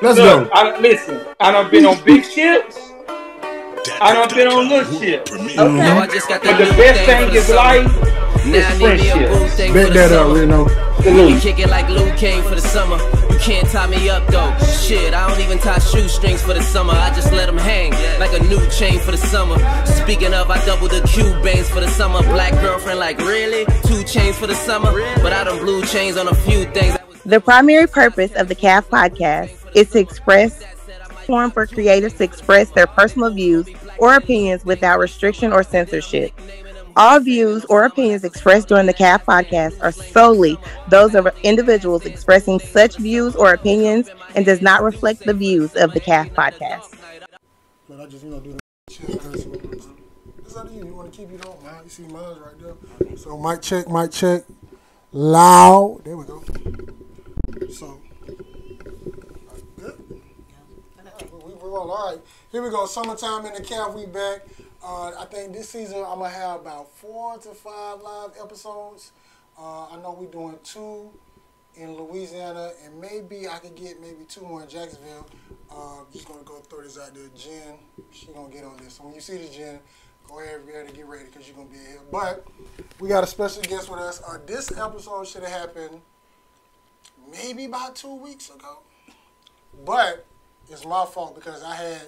Let's Look, go. listen. I done been on big ships. I done been on little ships. Yo, I just got But that the new best thing for thing the is summer. life is Now I need me a boo friendships. thing for Bet the that up, summer. Reno. We Salute. kick it like Luke Kane for the summer. You can't tie me up though. Shit, I don't even tie shoestrings for the summer. I just let them hang like a new chain for the summer. Speaking of, I double the Cubans for the summer. Black girlfriend, like really? 2 chains for the summer? But I done blue chains on a few things. The primary purpose of the CAF podcast is to express platform for creatives to express their personal views or opinions without restriction or censorship. All views or opinions expressed during the CAF podcast are solely those of individuals expressing such views or opinions and does not reflect the views of the CAF podcast. But I just, do the shit. It's up to you. You want to keep it on, man. You see mine right there. So mic check. Loud. There we go. So, good. We're all right. Here we go. Summertime in the CAF. We back. I think this season I'm gonna have about 4 to 5 live episodes. I know we're doing 2 in Louisiana, and maybe I could get 2 more in Jacksonville. Just gonna go throw this out there. Jen, she gonna get on this. So when you see this, Jen, go ahead and get ready because you're gonna be here. But we got a special guest with us. This episode should have happened maybe about 2 weeks ago, but it's my fault because I had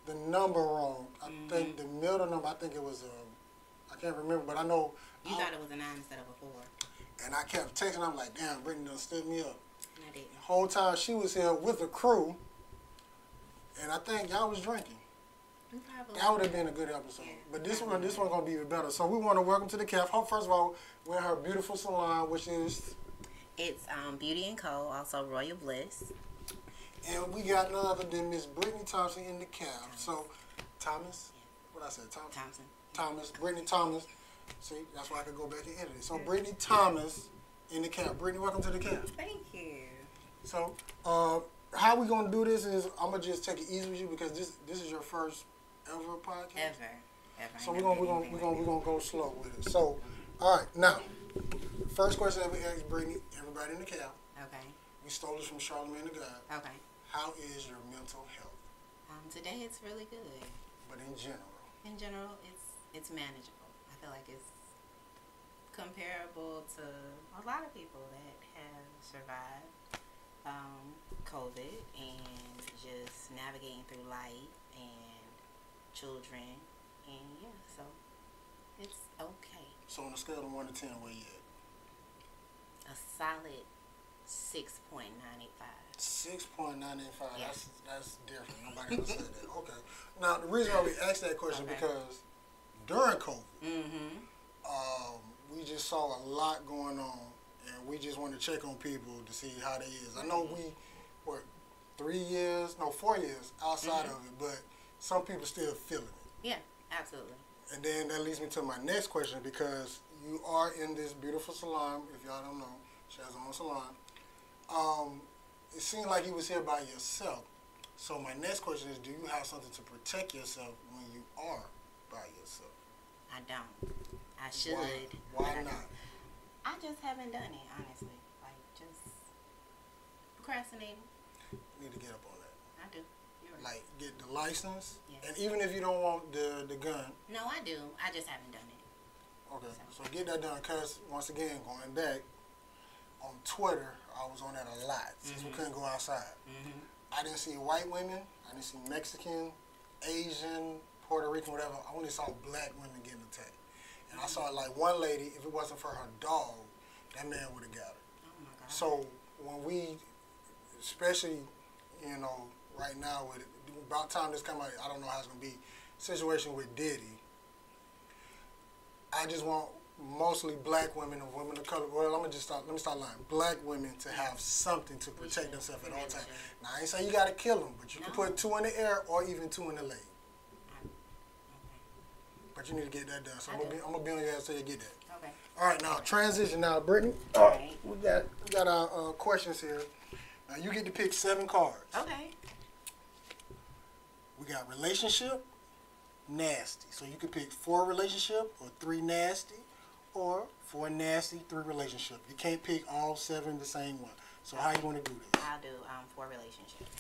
the number wrong. I think the middle number, I think it was, I can't remember, but I know. You thought it was a 9 instead of a 4. And I kept texting, I'm like, damn, Brittany done stood me up. I didn't. The whole time she was here with the crew, and I think y'all was drinking. That would have been a good episode. Yeah, but this one gonna be even better. So we want to welcome to the CAF. First of all, we're in her beautiful salon, which is... It's Beauty & Co., also Royal Bliss. And we got none other than Miss Brittany Thompson in the CAF. So, Thomas? What I said, Thompson? Thomas, Brittany Thomas. See, that's why I could go back and edit it. So, Brittany Thomas in the CAF. Brittany, welcome to the CAF. Thank you. So, how we gonna do this is I'm gonna just take it easy with you because this is your first ever podcast. Ever. So we're gonna go slow with it. So, all right, now, first question that we asked Brittany, everybody in the CAF. Okay. We stole this from Charlamagne the God. Okay. How is your mental health? Today it's really good. But in general? In general, it's manageable. I feel like it's comparable to a lot of people that have survived COVID and just navigating through life and children, and yeah, so it's okay. So on a scale of 1 to 10, where you at? A solid 6.985. 6.985. Yeah. That's different. Nobody ever said that. Okay. Now the reason why we asked that question because during COVID, we just saw a lot going on, and we just want to check on people to see how they is. I know we 4 years outside of it, but some people still feeling it. Yeah, absolutely. And then that leads me to my next question because you are in this beautiful salon. If y'all don't know, she has her own salon. It seemed like you was here by yourself. So my next question is, do you have something to protect yourself when you are by yourself? I don't. I should. Why not? I just haven't done it, honestly. Like, just procrastinating. You need to get up on that. I do. You're right. Like, get the license. Yes. And even if you don't want the gun. No, I do. I just haven't done it. Okay. So get that done because, once again, going back, on Twitter, I was on that a lot since we couldn't go outside. I didn't see white women. I didn't see Mexican, Asian, Puerto Rican, whatever. I only saw black women getting attacked. And I saw like one lady, if it wasn't for her dog, that man would have got her. Oh my God. So when we, especially, right now, with about time this come out, I don't know how it's going to be, situation with Diddy, I just want mostly black women or women of color. Well, let me start lying. Black women to have something to protect themselves at all times. Now, I ain't say you got to kill them, but you can put 2 in the air or even 2 in the leg. But you need to get that done. So I'm gonna be on your ass till you get that. Okay. All right, now transition. Now, Brittany, Right. we got our questions here. Now you get to pick 7 cards. Okay. We got relationship, nasty. So you can pick 4 relationship or 3 nasty, or 4 nasty, 3 relationship. You can't pick all 7 the same one. So how you want to do this? I'll do 4 relationship. relationships.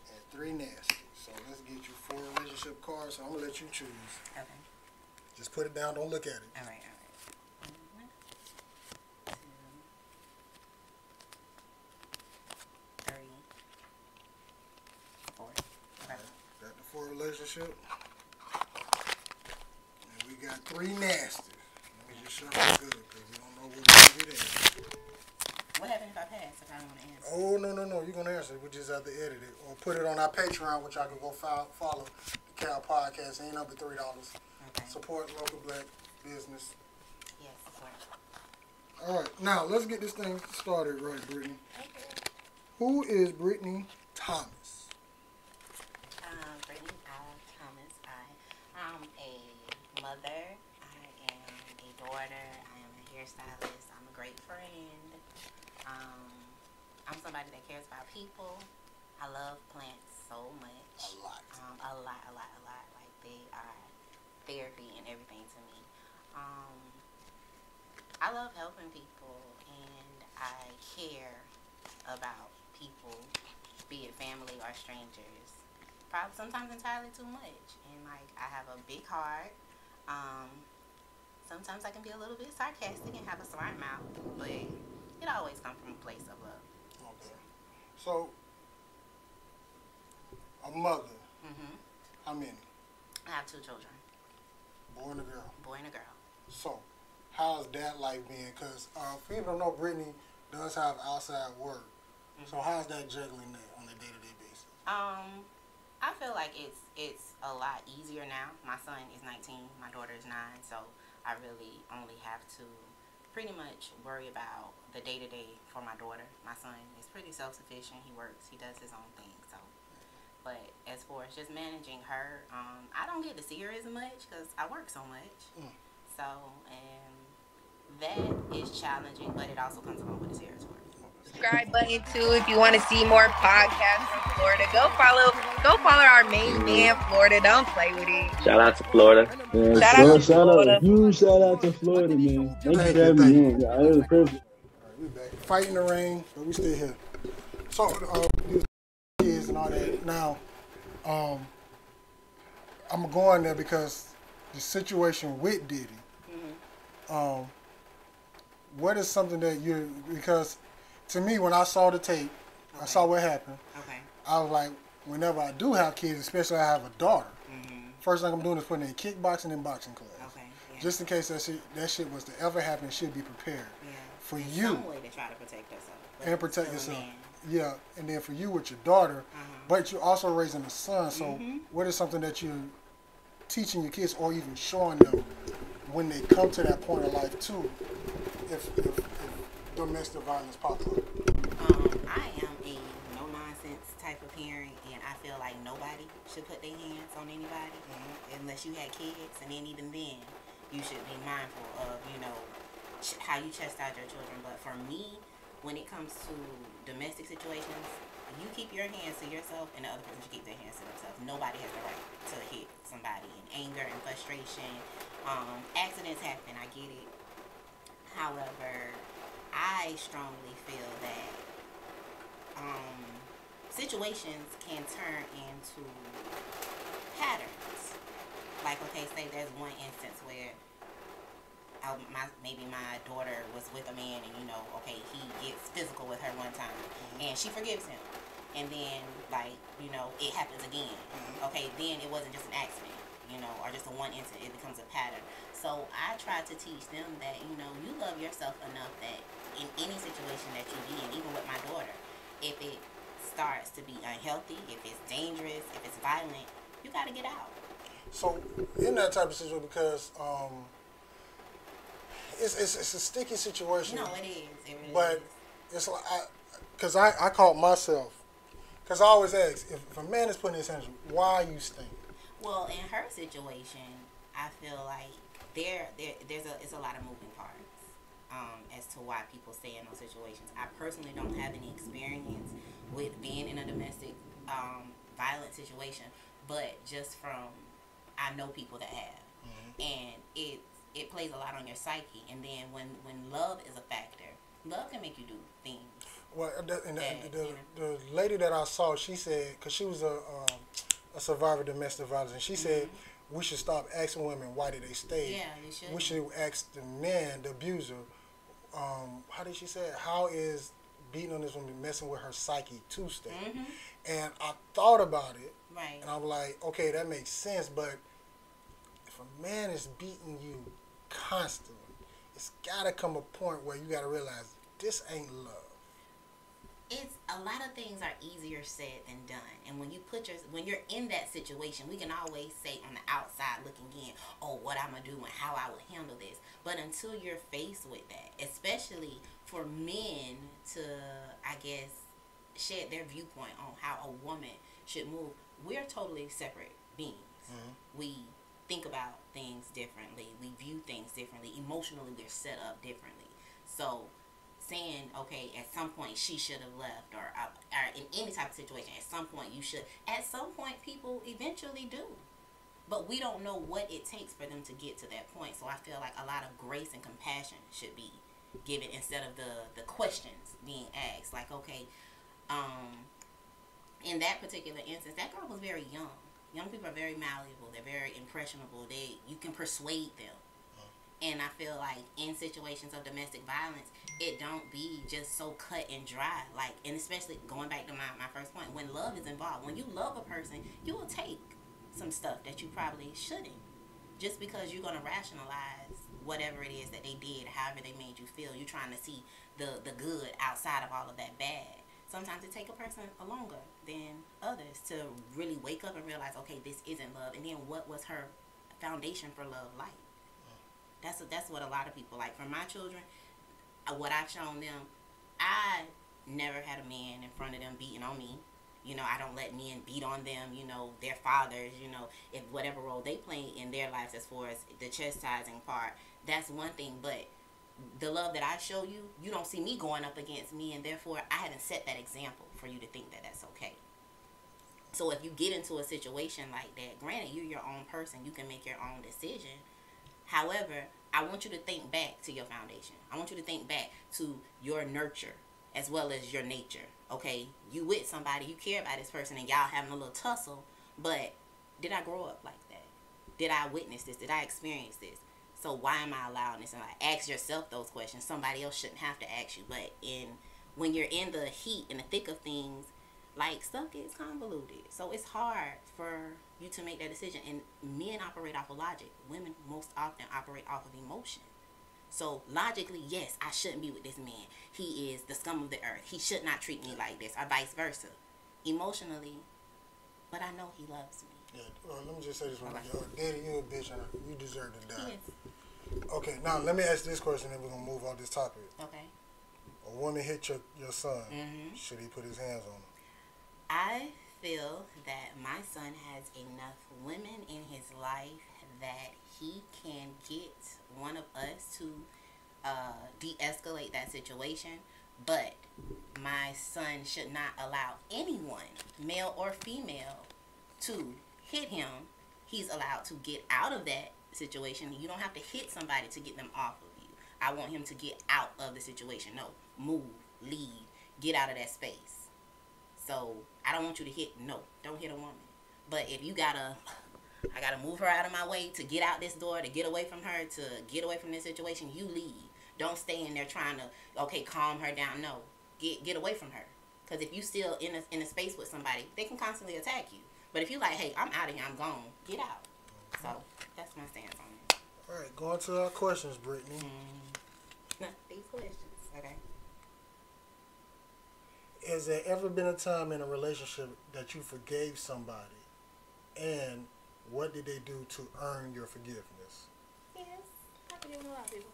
And 3 nasty. So let's get you 4 relationship cards. So I'm gonna let you choose. Okay. Just put it down. Don't look at it. All right. 1, 2, 3, 4. Okay. Got the 4 relationship. And we got 3 nasties. Let me just show you good because we don't know what's gonna be there. What happened if I pass if I don't want to answer? Oh, no. You're going to answer it. We just have to edit it. Or put it on our Patreon, which I can go follow the Cal Podcast. Ain't up at $3. Okay. Support local black business. Yes, support. All right. Now, let's get this thing started right, Brittany. Okay. Who is Brittany Thomas? Brittany Thomas. I am a mother. I am a daughter. I am a hairstylist. I'm a great friend. I'm somebody that cares about people. I love plants so much. A lot. A lot. Like they are therapy and everything to me. I love helping people and I care about people, be it family or strangers. Probably sometimes entirely too much. And like I have a big heart. Sometimes I can be a little bit sarcastic and have a smart mouth, but it always comes from a place of love. Okay. So, a mother. Mm-hmm. How many? I have 2 children, Boy and a girl. boy and a girl. So, how's that like being? Because people don't know Brittany does have outside work. Mm-hmm. So, how's that juggling that on a day-to-day basis? I feel like it's a lot easier now. My son is 19, my daughter is 9, so I really only have to pretty much worry about the day-to-day for my daughter. My son is pretty self-sufficient. He works. He does his own thing. So, but as far as just managing her, I don't get to see her as much because I work so much. So, and that is challenging, but it also comes along with the territory. Subscribe button too if you want to see more podcasts from Florida. Go follow our main man, Florida. Don't play with it. Shout out to Florida. Yeah, Shout out to Florida. Huge shout out to Florida, man. Thank you for having me on. Yeah, it was a privilege. All right, we back. Fighting the rain, but we still here. So, these kids and all that. Now, I'm going there because the situation with Diddy. What is something that because to me, when I saw the tape, I saw what happened. Okay. I was like, whenever I do have kids, especially I have a daughter, first thing I'm doing is putting in kickboxing and boxing class. Okay. Yeah. Just in case that shit was to ever happen, she'll be prepared. Yeah. For In you. some way to try to protect herself. but And protect still a yourself. man. Yeah, and then for you with your daughter, but you're also raising a son. So, what is something that you're teaching your kids, or even showing them when they come to that point of life too, if domestic violence pops up? I am a no-nonsense type of parent, and I feel like nobody should put their hands on anybody unless you had kids, and then even then, you should be mindful of, how you chastise your children. But for me, when it comes to domestic situations, you keep your hands to yourself, and the other person should keep their hands to themselves. Nobody has the right to hit somebody in anger and frustration. Accidents happen, I get it. However, I strongly feel that situations can turn into patterns. Like, okay, say there's one instance where maybe my daughter was with a man and, okay, he gets physical with her one time and she forgives him. And then, it happens again. Okay, then it wasn't just an accident, or just a one incident. It becomes a pattern. So I try to teach them that, you love yourself enough that in any situation that you be in, even with my daughter, if it starts to be unhealthy, if it's dangerous, if it's violent, you got to get out. So in that type of situation, because it's a sticky situation. No, it is. It really but is. it's like, because I caught myself, because I always ask, if a man is putting his hands, why are you staying? Well, in her situation, I feel like it's a lot of moving parts as to why people stay in those situations. I personally don't have any experience with being in a domestic violent situation, but just from I know people that have, and it plays a lot on your psyche. And then when love is a factor, love can make you do things. Well, the lady that I saw, she said, because she was a survivor of domestic violence, and she said we should stop asking women why did they stay. Yeah, you should. We should ask the man, the abuser, how did she say it? How is beating on this woman messing with her psyche to stay? And I thought about it, right, and I'm like, okay, that makes sense, but if a man is beating you constantly, it's got to come a point where you got to realize this ain't love. It's a lot of things are easier said than done, and when you're in that situation, we can always say on the outside looking in, oh, what I'm gonna do and how I would handle this. But until you're faced with that, especially for men to, I guess, shed their viewpoint on how a woman should move, we're totally separate beings. We think about things differently. We view things differently. Emotionally, we're set up differently. So saying, okay, at some point she should have left, or in any type of situation, at some point you should. At some point, people eventually do. But we don't know what it takes for them to get to that point. So I feel like a lot of grace and compassion should be given instead of the questions being asked. Like, okay, in that particular instance, that girl was very young. Young people are very malleable. They're very impressionable. You can persuade them. And I feel like in situations of domestic violence, it don't be just so cut and dry. Like, and especially going back to my first point, when love is involved, when you love a person, you will take some stuff that you probably shouldn't. Just because you're going to rationalize whatever it is that they did, however they made you feel. You're trying to see the good outside of all of that bad. Sometimes it takes a person longer than others to really wake up and realize, okay, this isn't love. And then what was her foundation for love like? That's what a lot of people like. For my children, what I've shown them, I never had a man in front of them beating on me. You know, I don't let men beat on them. You know, their fathers, you know, if whatever role they play in their lives as far as the chastising part, that's one thing. But the love that I show you, you don't see me going up against me, and therefore I haven't set that example for you to think that that's okay. So if you get into a situation like that, granted, you're your own person. You can make your own decision. However, I want you to think back to your foundation. I want you to think back to your nurture as well as your nature. Okay, you with somebody, you care about this person, and y'all having a little tussle, but did I grow up like that? Did I witness this? Did I experience this? So why am I allowing this? And like, ask yourself those questions. Somebody else shouldn't have to ask you. But when you're in the heat, in the thick of things, like, stuff gets convoluted. So it's hard for you to make that decision. And men operate off of logic. Women most often operate off of emotion. So logically, yes, I shouldn't be with this man. He is the scum of the earth. He should not treat me like this, or vice versa. Emotionally, but I know he loves me. Yeah, let me just say this one. Daddy, you a bitch, and you deserve to die. Yes. Okay, now let me ask this question, and we're going to move on this topic. Okay. A woman hit your son. Should he put his hands on her? I feel that my son has enough women in his life that he can get one of us to de-escalate that situation, but my son should not allow anyone, male or female, to hit him. He's allowed to get out of that situation. You don't have to hit somebody to get them off of you. I want him to get out of the situation. No, move, leave, get out of that space. So I don't want you to hit. No, don't hit a woman. But if you I gotta move her out of my way to get out this door, to get away from her, to get away from this situation, you leave. Don't stay in there trying to, okay, calm her down. No, get away from her. Because if you still in a space with somebody, they can constantly attack you. But if you like, hey, I'm out of here, I'm gone, get out. So that's my stance on it. All right, going to our questions, Brittany. These questions, okay. Has there ever been a time in a relationship that you forgave somebody, and what did they do to earn your forgiveness? Yes, I've forgiven a lot of people.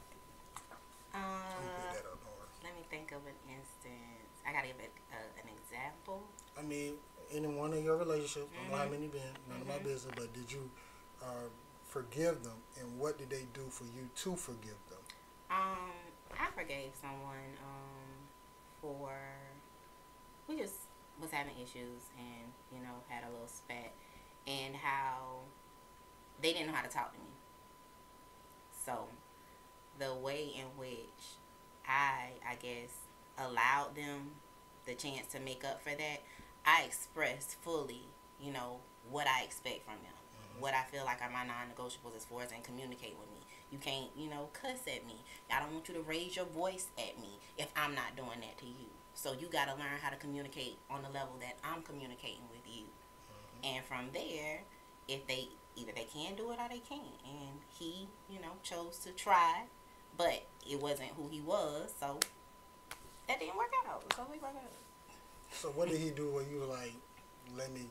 Let me think of an instance. I gotta give an example. I mean, any one of your relationships, I don't know how many been, none of my business, but did you forgive them, and what did they do for you to forgive them? I forgave someone for, we just was having issues and, you know, had a little spat, and how they didn't know how to talk to me. So the way in which I guess, allowed them the chance to make up for that, I express fully, you know, what I expect from them. What I feel like are my non-negotiables as far as and communicate with me. You can't, you know, cuss at me. I don't want you to raise your voice at me if I'm not doing that to you. So you got to learn how to communicate on the level that I'm communicating with you. And from there, if they either they can do it or they can't. And he, you know, chose to try, but it wasn't who he was, so that didn't work out. So we broke up. So what did he do where you were like, let me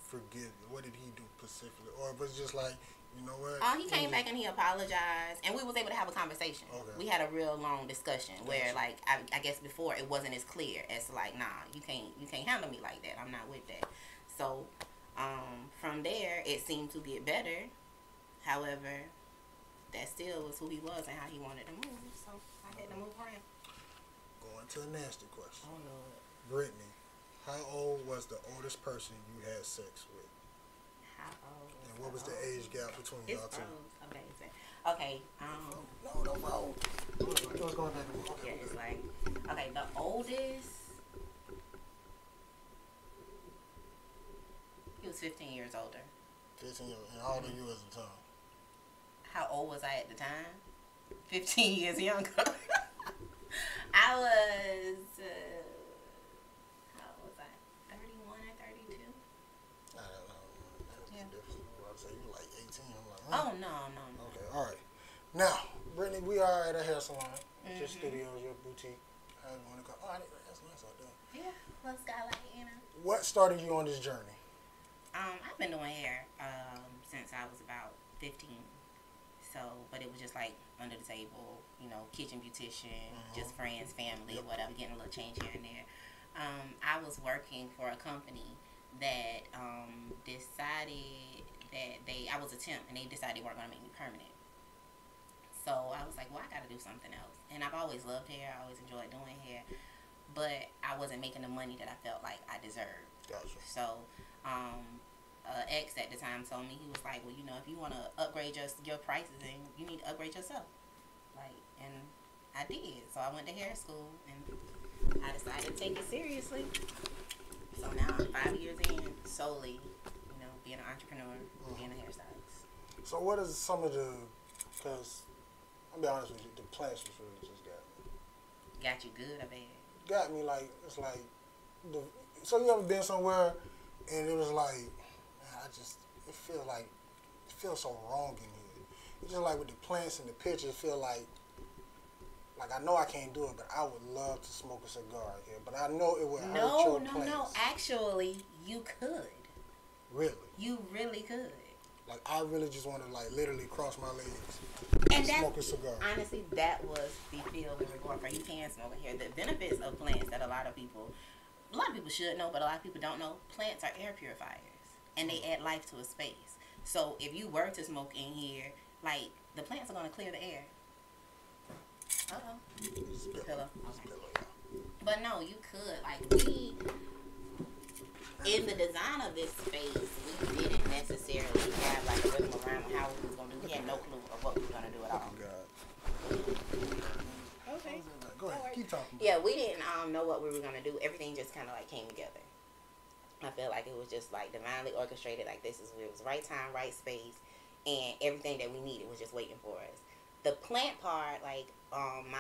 forgive you? What did he do specifically? Or was it just like, you know what? He came back and he apologized, and we was able to have a conversation. Okay. We had a real long discussion where, like, I guess before it wasn't as clear as to, like, nah, you can't handle me like that. I'm not with that. So from there, it seemed to get better. However, that still was who he was and how he wanted to move. So I had to move around. Going to a nasty question. Oh Lord. Brittany, how old was the oldest person you had sex with? How old? And what was the age gap between y'all two? Amazing. Okay. No problem. What's going on? Yeah, it's like, okay, the oldest, he was 15 years older. 15 years. And how old are you at the time? How old was I at the time? 15 years younger. I was, how old was I? 31 or 32? I don't know. Yeah. I would say you like 18. I'm like, oh, no. Okay, all right. Now, Brittany, we are at a hair salon. It's your studio, your boutique. How you want to go? Oh, that's nice out there. Yeah, let's go like, you know. What started you on this journey? I've been doing hair since I was about 15. So, but it was just like under the table, you know, kitchen beautician, just friends, family, whatever, getting a little change here and there. I was working for a company that decided that I was a temp, and they decided they weren't going to make me permanent. So I was like, well, I got to do something else. And I've always loved hair. I always enjoyed doing hair. But I wasn't making the money that I felt like I deserved. Gotcha. So, ex at the time told me, he was like, well, you know, if you want to upgrade your prices, then you need to upgrade yourself. Like, and I did. So I went to hair school, and I decided to take it seriously. So now I'm 5 years in, solely, you know, being an entrepreneur, being a hairstylist. So what is some of the, because I'll be honest with you, the plants was really just got me. Got you good or bad? Got me like, it's like, so you ever been somewhere and it was like, man, it feels so wrong in here. It's just like with the plants and the pictures, it feel like I know I can't do it, but I would love to smoke a cigar here. But I know it would hurt your plants. No. Actually, you could. Really? You really could. Like, I really just want to, like, literally cross my legs and smoke a cigar. Honestly, that was the field we were going for. You can smoke in here. The benefits of plants that a lot of people should know, but a lot of people don't know, plants are air purifiers, and they add life to a space. So if you were to smoke in here, like, the plants are going to clear the air. Uh-oh. Pillow. Okay. But no, you could. Like, in the design of this space, we didn't necessarily have, like, a rhythm around how we was going to do. We had no clue of what we were going to do at all. Oh, God. Okay. Go ahead. Keep talking. Yeah, we didn't know what we were going to do. Everything just kind of, like, came together. I feel like it was just, like, divinely orchestrated. Like, it was right time, right space, and everything that we needed was just waiting for us. The plant part, like, my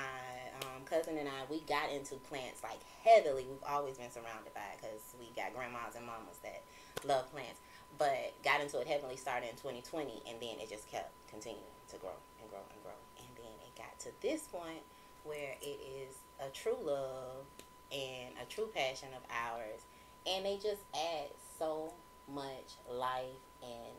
cousin and I, we got into plants, like, heavily. We've always been surrounded by it because we got grandmas and mamas that love plants. But got into it heavily, started in 2020, and then it just kept continuing to grow and grow and grow. And then it got to this point where it is a true love and a true passion of ours. And they just add so much life and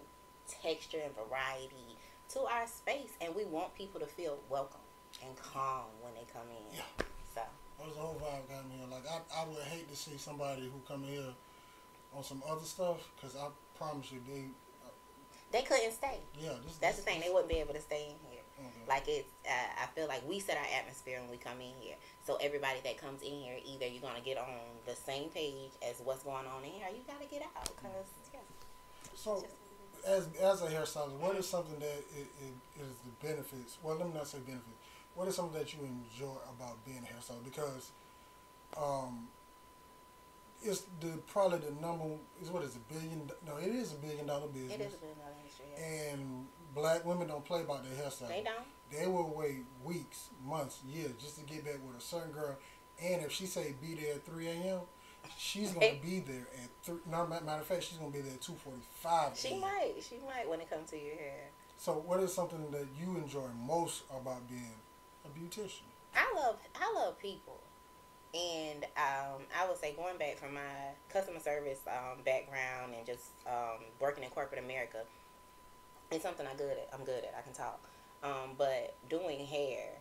texture and variety to our space, and we want people to feel welcome and calm when they come in. Yeah. So that was the whole vibe got me here. Like, I would hate to see somebody who come here on some other stuff, because I promise you they couldn't stay. Yeah, that's the thing. They wouldn't be able to stay in here. Okay. Like, it's I feel like we set our atmosphere when we come in here. So everybody that comes in here, either you're gonna get on the same page as what's going on in here, or you gotta get out. Cause So, as a hairstylist, what is something that is the benefits? Well, let me not say benefits. What is something that you enjoy about being a hairstylist? Because it's probably the number. Is what is it, billion? No, it is a $1 billion business. It is a $1 billion industry. Yeah. And black women don't play about their hairstyle. They don't. They will wait weeks, months, years just to get back with a certain girl. And if she say be there at 3 a.m., she's gonna be there at 3. No, matter of fact, she's gonna be there at 2:45. She might when it comes to your hair. So, what is something that you enjoy most about being a beautician? I love people, and I would say going back from my customer service background and just working in corporate America, it's something I'm good at. I can talk, but doing hair,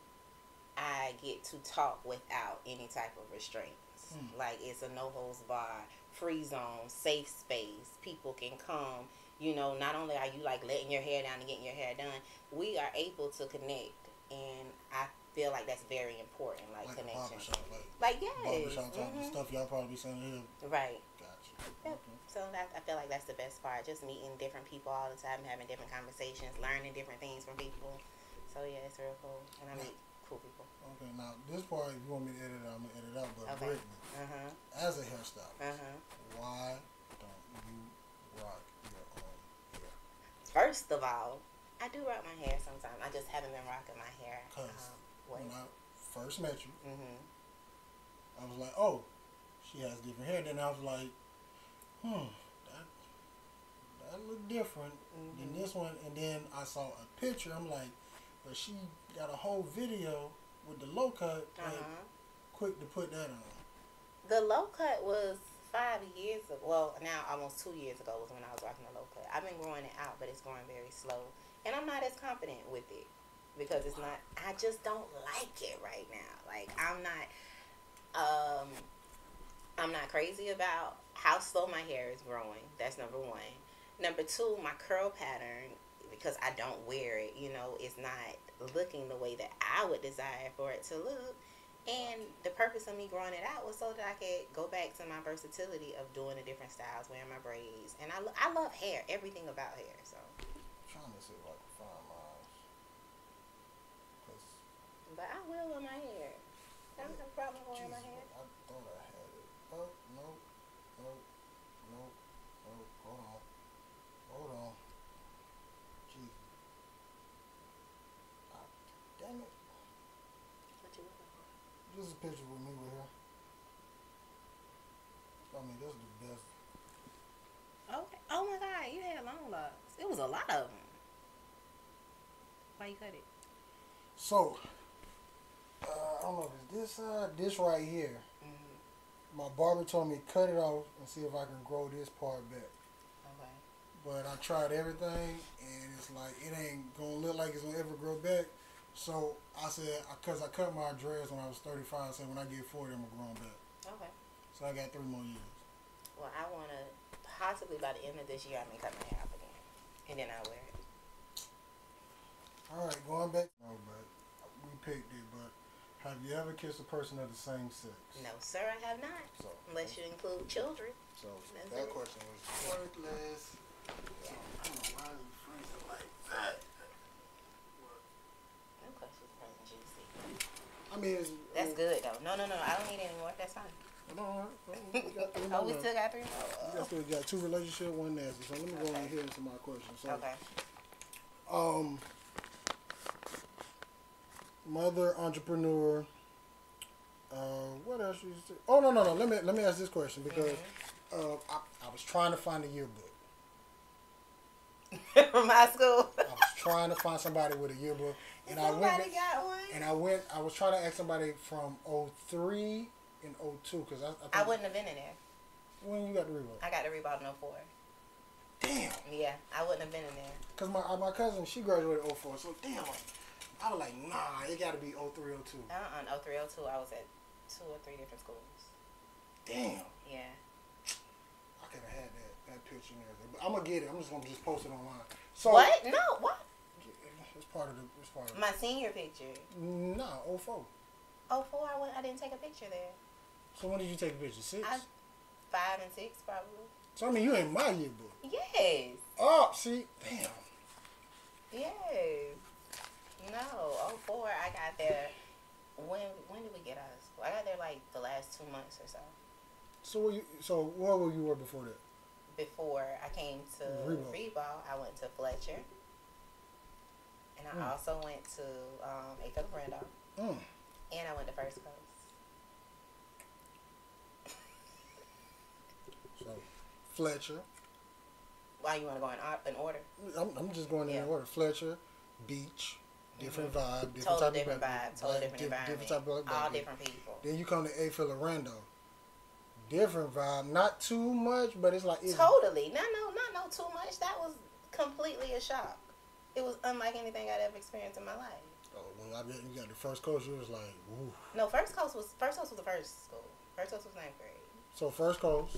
I get to talk without any type of restraints. Like, it's a no holds bar, free zone, safe space. People can come. You know, not only are you like letting your hair down and getting your hair done, we are able to connect, and I feel like that's very important, like connection. Like yes, barbershop type of stuff y'all probably be saying here. Right. Gotcha. Yep. Okay. So I feel like that's the best part, just meeting different people all the time, having different conversations, learning different things from people. So yeah, it's real cool, and I meet cool people. Okay, now this part, if you want me to edit it, I'm gonna edit it out. But Okay. Brittany, as a hairstylist, why don't you rock your own hair? First of all, I do rock my hair sometimes. I just haven't been rocking my hair. Cause when I first met you, I was like, oh, she has different hair. Then I was like, that look different than this one. And then I saw a picture. I'm like, but she got a whole video with the low cut. Like, quick to put that on. The low cut was 5 years ago. Well, now almost 2 years ago was when I was rocking the low cut. I've been growing it out, but it's growing very slow. And I'm not as confident with it because it's not, I just don't like it right now. Like, I'm not crazy about how slow my hair is growing. That's number one. Number two, my curl pattern, because I don't wear it, you know, it's not looking the way that I would desire for it to look. And the purpose of me growing it out was so that I could go back to my versatility of doing the different styles, wearing my braids. And I love hair, everything about hair. So I'm trying to see if I can find mine. But I will on my hair. I don't have a problem wearing my hair. I thought I had it. Oh, nope. Hold on. Jeez. Damn it. What you looking for? Just a picture with me with her. I mean, this is the best. Okay. Oh my God, you had long locks. It was a lot of them. Why you cut it? So, I don't know if it's this side, this right here. My barber told me cut it off and see if I can grow this part back. Okay. But I tried everything, and it's like, it ain't gonna look like it's gonna ever grow back. So I said, because I cut my dreads when I was 35, I said when I get 40, I'm gonna grow them back. Okay. So I got 3 more years. Well, I want to, possibly by the end of this year, I may cut my hair off again. And then I'll wear it. All right, going back. No, but we picked it, but have you ever kissed a person of the same sex? No, sir, I have not. So, unless you include children. So that question was worthless. Yeah. I don't know why you phrase it like that. Them questions are juicy. I mean, that's good though. No. I don't need any more. That's fine. No, we still got 3 more. We got 2 relationship, 1 nasty. So let me go on here into my questions. So, okay. Mother, entrepreneur. What else you say? Oh no. Let me ask this question because I was trying to find a yearbook from high school. I was trying to find somebody with a yearbook, and got one. And I was trying to ask somebody from 03 and 02 because I wouldn't have been in there. When you got the Reebok? I got the Reebok in 04. Damn. Yeah, I wouldn't have been in there. Cause my cousin, she graduated 04, so damn. I was like, nah, it got to be 03, 02. 03, 02, I was at 2 or 3 different schools. Damn. Yeah. I could have had that picture and everything, but I'm gonna get it. I'm just gonna post it online. So what? No, what? It's part of my senior picture. Nah, 04. 04, I didn't take a picture there. So when did you take a picture? 6? 5 and 6 probably. So I mean, you ain't my yearbook. Yes. Oh, see, damn. Yes. No, 04, I got there. When did we get out of school? I got there like the last 2 months or so. So where were you before that? Before I came to Reebok, I went to Fletcher. And I also went to A. Philip Randolph. And I went to First Coast. So, Fletcher. Why you want to go in order? I'm just going in order. Fletcher, Beach, different vibe, Totally different environment, type of all different people. Then you come to A. Philip Randolph. Different vibe, not too much, but it's like totally. Not too much. That was completely a shock. It was unlike anything I'd ever experienced in my life. Oh, well, I bet you got the First Coast. You was like, woo. No, First Coast was the first school. First Coast was 9th grade. So First Coast,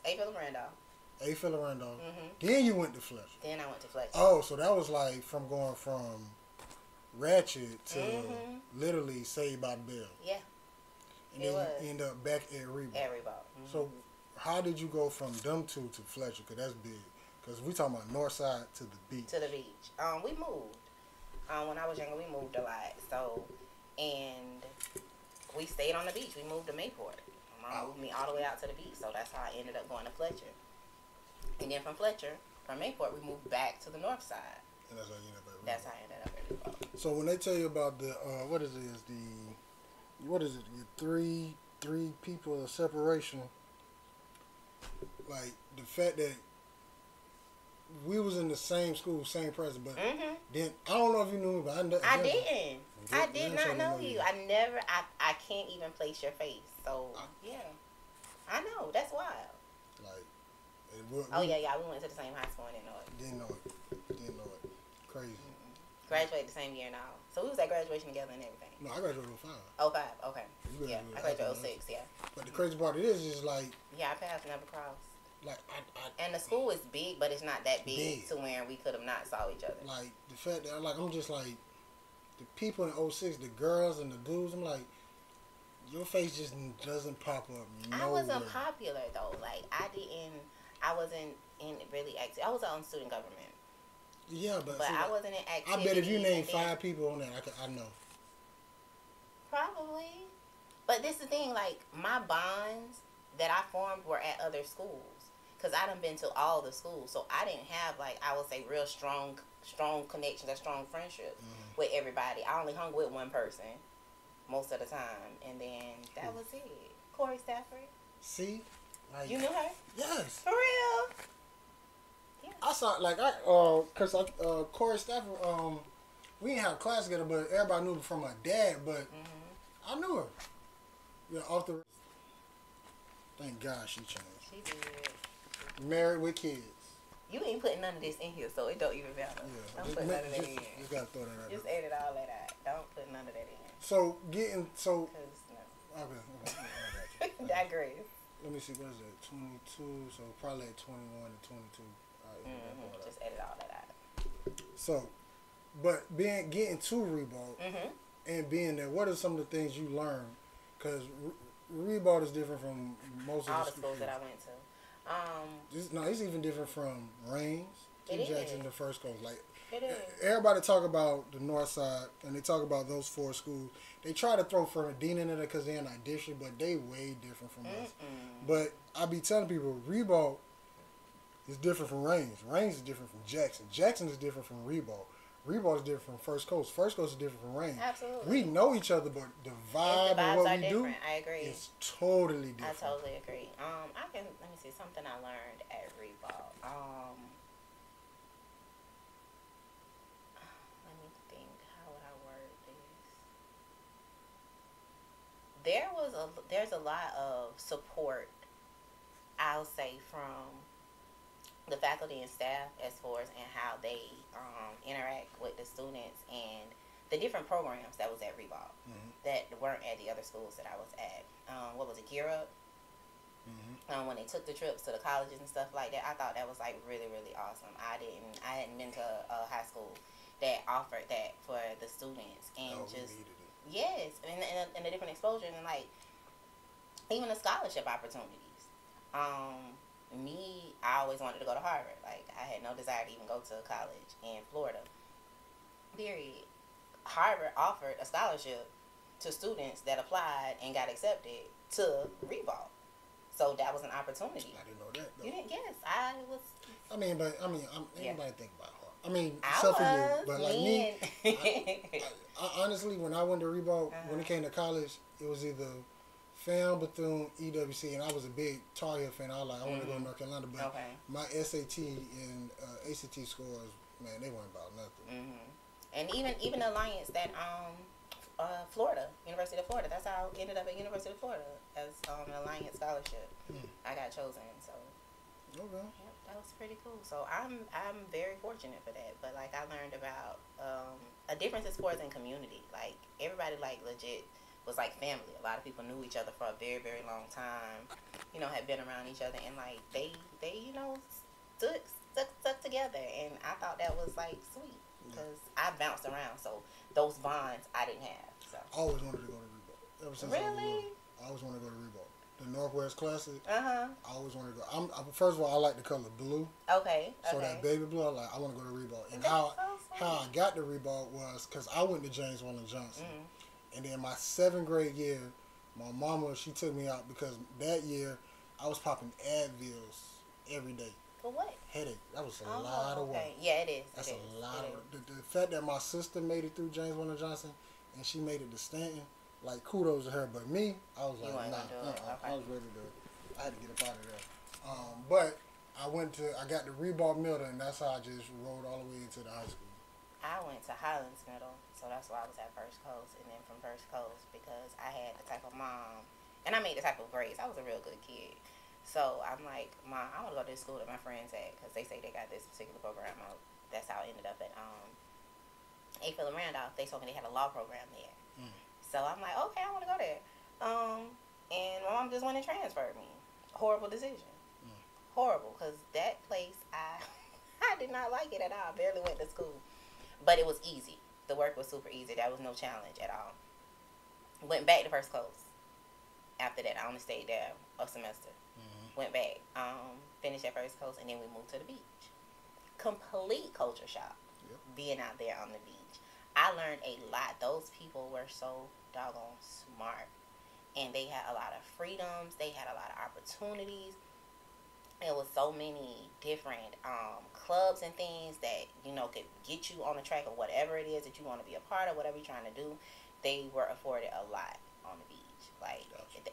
A. Philip Randolph. A. Philip Randolph. Then you went to Fletcher. Then I went to Fletcher. Oh, so that was like from going from Ratchet to literally Saved by the Bell. Yeah. And then you end up back at Reebok. So how did you go from them two to Fletcher? Because that's big. Because we talking about north side to the beach. We moved. When I was younger, we moved a lot. So, and we stayed on the beach. We moved to Mayport. My mom moved me all the way out to the beach. So that's how I ended up going to Fletcher. And then from Mayport, we moved back to the north side. And that's how you ended up at Reebok. That's how I ended up at Reebok. So when they tell you about the, what is it? The three people of separation. Like the fact that we was in the same school, same president, but then I don't know if you knew me, but I didn't. I did not know you. I can't even place your face. So yeah, I know that's wild. Like, we went to the same high school and didn't know it. Crazy. Graduated the same year now. So we was at graduation together and everything. No, I graduated in 05. 05, okay. Yeah, I graduated 06, yeah. But the crazy part is like... Yeah, our paths never crossed. Like, and the school is big, but it's not that big to where we could have not saw each other. Like, the fact that, like, I'm just like, the people in 06, the girls and the dudes, I'm like, your face just doesn't pop up nowhere. I wasn't popular, though. Like, I wasn't in really active. I was on student government. Yeah, but I wasn't in activity. I bet if you name 5 people on that, I know. Probably. But this is the thing, like, my bonds that I formed were at other schools. Because I done been to all the schools. So I didn't have, like, I would say real strong connections or strong friendships with everybody. I only hung with one person most of the time. And then that was it. Corey Stafford. See? Like, you knew her? Yes. For real? Yeah. I saw, like, because Corey Stafford, we didn't have class together, but everybody knew her from my dad, but I knew her. Yeah, off the... Thank God she changed. She did. Married with kids. You ain't putting none of this in here, so it don't even matter. Yeah. Don't put none of that in. Just gotta throw that out. Just edit all that out. Don't put none of that in. So, no. Okay. Digress. Let me see, what is that? 22, so probably at 21 and 22. Just edit all that out. So, but getting to Reebok and being there, what are some of the things you learned? Because Reebok is different from most of all the schools that I went to. It's even different from Reigns, T. Jackson, the First Coast. Like, it is. Everybody talk about the North Side, and they talk about those 4 schools. They try to throw Fernandina in there because they're in our district, but they way different from us. But I be telling people, Reebok is different from Reigns. Reigns is different from Jackson. Jackson is different from Reebok. Reebok is different from First Coast. First Coast is different from Reigns. Absolutely. We know each other, but the vibe and what we do, I agree. It's totally different. I totally agree. Let me see, something I learned at Reebok. Let me think, how would I word this? There's a lot of support, I'll say, from the faculty and staff as far as and how they interact with the students and the different programs that was at Reebok that weren't at the other schools that I was at. What was it, Gear Up? When they took the trips to the colleges and stuff like that, I thought that was like really, really awesome. I hadn't been to a high school that offered that for the students and yes, and the different exposure and like even the scholarship opportunities. I always wanted to go to Harvard. Like, I had no desire to even go to college in Florida. Period. Harvard offered a scholarship to students that applied and got accepted to Reebok. So that was an opportunity. I didn't know that, though. You didn't guess. I was. Everybody think about her. I mean, except for you, but like me, I honestly, when I went to Reebok, when it came to college, it was either Fam, Bethune, EWC, and I was a big Tar Heel fan. I was like, I want to go to North Carolina, but my SAT and ACT scores, man, they weren't about nothing. And even the alliance that Florida, University of Florida, that's how I ended up at University of Florida as an alliance scholarship. I got chosen, so. Okay. Yep, that was pretty cool. So I'm very fortunate for that. But like I learned about a difference in sports and community. Like everybody like legit was like family. A lot of people knew each other for a very, very long time. You know, had been around each other, and like they you know stuck together. And I thought that was like sweet because I bounced around. So those bonds I didn't have. So I always wanted to go to Reebok. Ever since I always wanted to go to Reebok. The Northwest Classic. I always wanted to go. First of all, I like the color blue. Okay. So that baby blue, I want to go to Reebok. And how I got to Reebok was because I went to James Weldon Johnson. And then my 7th grade year, my mama, she took me out because that year I was popping Advils every day. For what? Headache. That was a lot of work. Yeah, it is. That's a lot of work. The fact that my sister made it through James Weldon Johnson and she made it to Stanton, like, kudos to her. But me, I was like, nah. I was ready to, I had to get up out of there. But I got to Reebok Middle, and that's how I just rode all the way into the high school. I went to Highlands Middle, so that's why I was at First Coast. And then from First Coast, because I had the type of mom, and I made the type of grades. I was a real good kid. So I'm like, Mom, I want to go to this school that my friends at, because they say they got this particular program out. That's how I ended up at A. Philip Randolph. They told me they had a law program there. So I'm like, okay, I want to go there. And my mom just went and transferred me. Horrible decision. Horrible, because that place, I did not like it at all. I barely went to school. But it was easy. The work was super easy. That was no challenge at all. Went back to First Coast. After that, I only stayed there a semester. Went back. Finished at First Coast, and then we moved to the beach. Complete culture shock. Being out there on the beach. I learned a lot. Those people were so doggone smart. And they had a lot of freedoms. They had a lot of opportunities. There was so many different clubs and things that, you know, could get you on the track of whatever it is that you want to be a part of, whatever you're trying to do. They were afforded a lot on the beach. Like,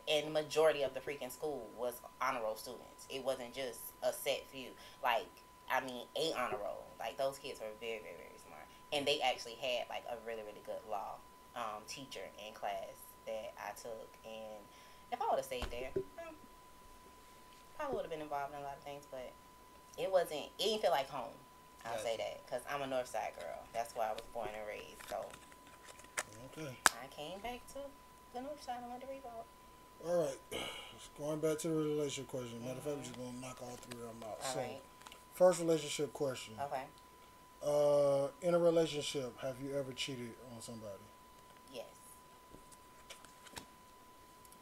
and the majority of the freaking school was honor roll students. It wasn't just a set few. Like, I mean, 8 honor roll. Like, those kids were very, very, very smart. And they actually had, like, a really, really good law teacher in class that I took. And if I would have stayed there, probably would have been involved in a lot of things. But it didn't feel like home. I'll say that. Because I'm a North Side girl. That's where I was born and raised. So, I came back to the North Side and went to Reebok. All right. Going back to the relationship question. Matter of fact, we're just going to knock all 3 of them out. All right. First relationship question. Okay. In a relationship, have you ever cheated on somebody? Yes.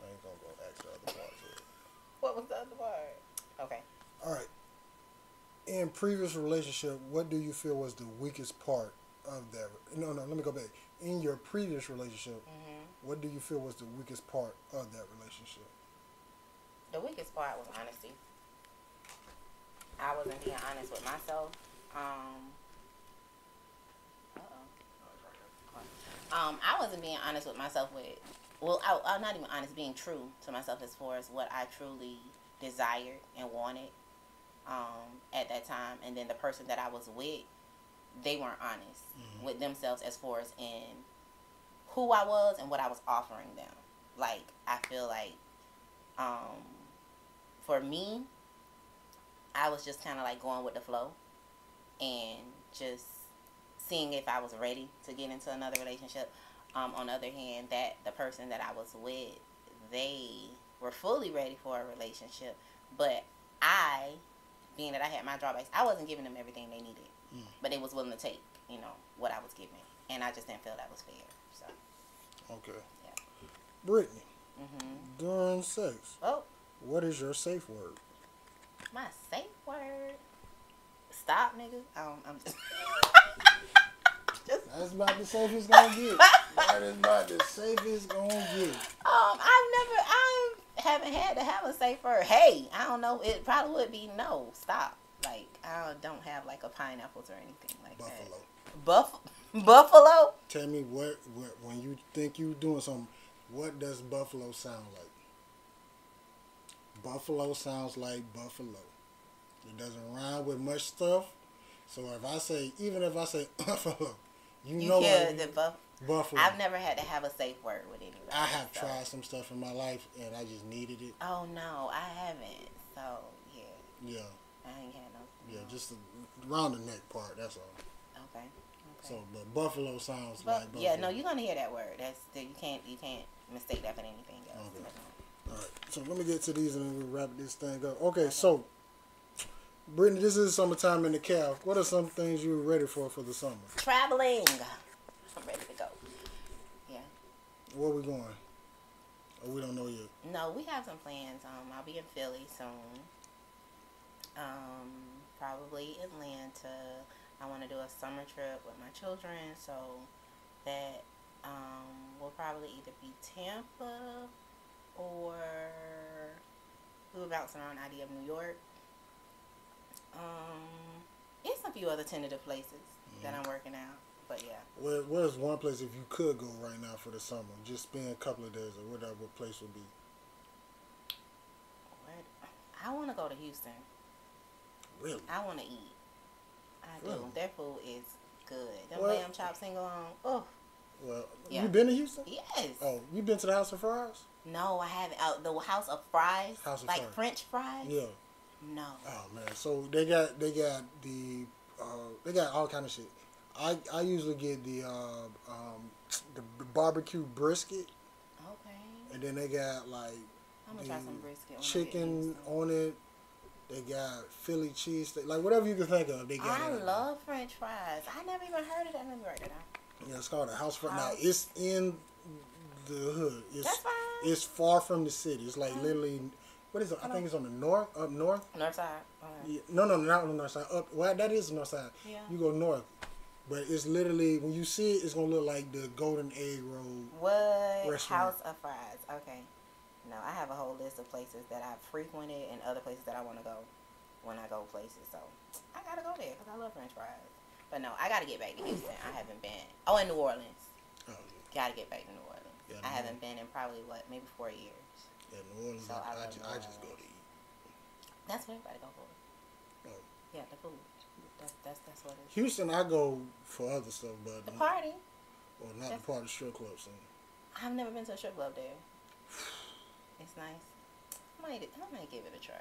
I ain't going to go ask the other part. What was the other part? Okay. All right. In previous relationship, what do you feel was the weakest part of that? No, let me go back. In your previous relationship, what do you feel was the weakest part of that relationship? The weakest part was honesty. I wasn't being honest with myself. I wasn't being honest with myself I'm not even honest, being true to myself as far as what I truly desired and wanted at that time. And then the person that I was with, they weren't honest with themselves as far as in who I was and what I was offering them. Like, I feel like for me, I was just kind of like going with the flow and just seeing if I was ready to get into another relationship. On the other hand, that the person that I was with, they were fully ready for a relationship, but I, being that I had my drawbacks, I wasn't giving them everything they needed, but they was willing to take, you know, what I was giving, and I just didn't feel that was fair. So. Okay. Yeah. Brittany. During sex. Oh. What is your safe word? My safe word. Stop, nigga. I'm just. That's about the safest gonna get. That is about the safest gonna get. I haven't had to have a safe word. Hey, I don't know. It probably would be no. Stop. Like, I don't have like a pineapples or anything like Buffalo. that. Buffalo? Tell me what when you think you're doing something, what does buffalo sound like? Buffalo sounds like buffalo. It doesn't rhyme with much stuff. So even if I say buffalo, you know what buffalo. I've never had to have a safe word with anybody. I have tried some stuff in my life and I just needed it. Oh no, I haven't. So yeah. I ain't had no. Yeah, just around the neck part. That's all. Okay. So, but buffalo sounds like buffalo. Yeah, no, you're gonna hear that word. You can't mistake that for anything else. Okay. All right. So let me get to these and then we'll wrap this thing up. Okay. So, Brittany, this is summertime in the calf. What are some things you're ready for the summer? Traveling. I'm ready to go. Yeah. Where we going? Oh, we don't know yet. No, we have some plans. I'll be in Philly soon. Probably Atlanta. I want to do a summer trip with my children, so that will probably either be Tampa or we were bouncing around the idea of New York. It's a few other tentative places that I'm working out, but yeah. Where's one place if you could go right now for the summer? Just spend a couple of days or whatever place would be. I want to go to Houston. Really? I want to eat. I do. Really? Their food is good. Them lamb chops ain't going. Oh. Well, yeah. You been to Houston? Yes. Oh, you been to the House of Fries? No, I haven't. The House of Fries? House of like Fries. French fries? Yeah. No. Oh man, so they got all kind of shit. I usually get the barbecue brisket. Okay. And then they got like I'm gonna try some brisket. Chicken on it. They got Philly cheese, like whatever you can think of. They got. I love French fries. I never even heard of that. Let me write it down. Yeah, it's called a House of Fries. Now it's in the hood. That's fine. It's far from the city. It's like literally. What is it? I think it's on the up north. North side. Okay. Yeah, no, not on the north side. Well, that is the north side. Yeah. You go north, but it's literally when you see it, it's gonna look like the Golden Egg Road. What restaurant. House of Fries? Okay. No, I have a whole list of places that I've frequented and other places that I want to go when I go places. So I gotta go there because I love French fries. But no, I gotta get back to Houston. I haven't been. Oh, in New Orleans. Oh, yeah. Gotta get back to New Orleans. Yeah, I haven't been in probably maybe 4 years. Yeah, New Orleans. So I just go to eat. That's what everybody go for. Oh. Yeah, the food. That's what it is. Houston, I go for other stuff, but the party. Or not the party, strip club. So. I've never been to a strip club there. It's nice. I might give it a try.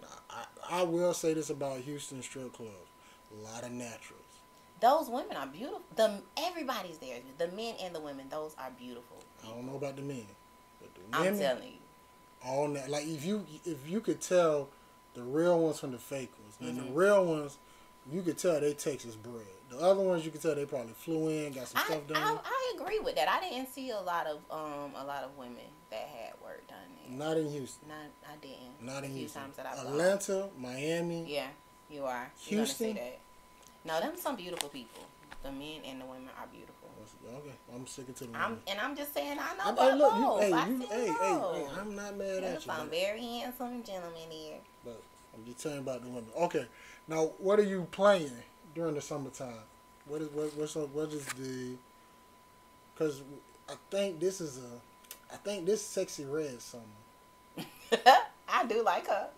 Nah, I will say this about Houston strip clubs: a lot of naturals. Those women are beautiful. Everybody's there. The men and the women. Those are beautiful. I don't know about the men, but the women. I'm telling you. All that, like if you could tell the real ones from the fake ones, and the real ones, you could tell they Texas bred. The other ones, you could tell they probably flew in, got some stuff done. I agree with that. I didn't see a lot of women that had work done there. Not in Houston. I didn't. Not in Houston. Times that I've Atlanta, Miami. Yeah, you are. Houston. You're gonna see that. No, them some beautiful people. The men and the women are beautiful. Okay, I'm sticking to the women. I'm just saying I know about both. Hey, I'm not mad at you. Some very handsome gentlemen here. But I'm just telling about the women. Okay, now what are you playing during the summertime? What is the? Because I think this Sexy Red summer. I do like her.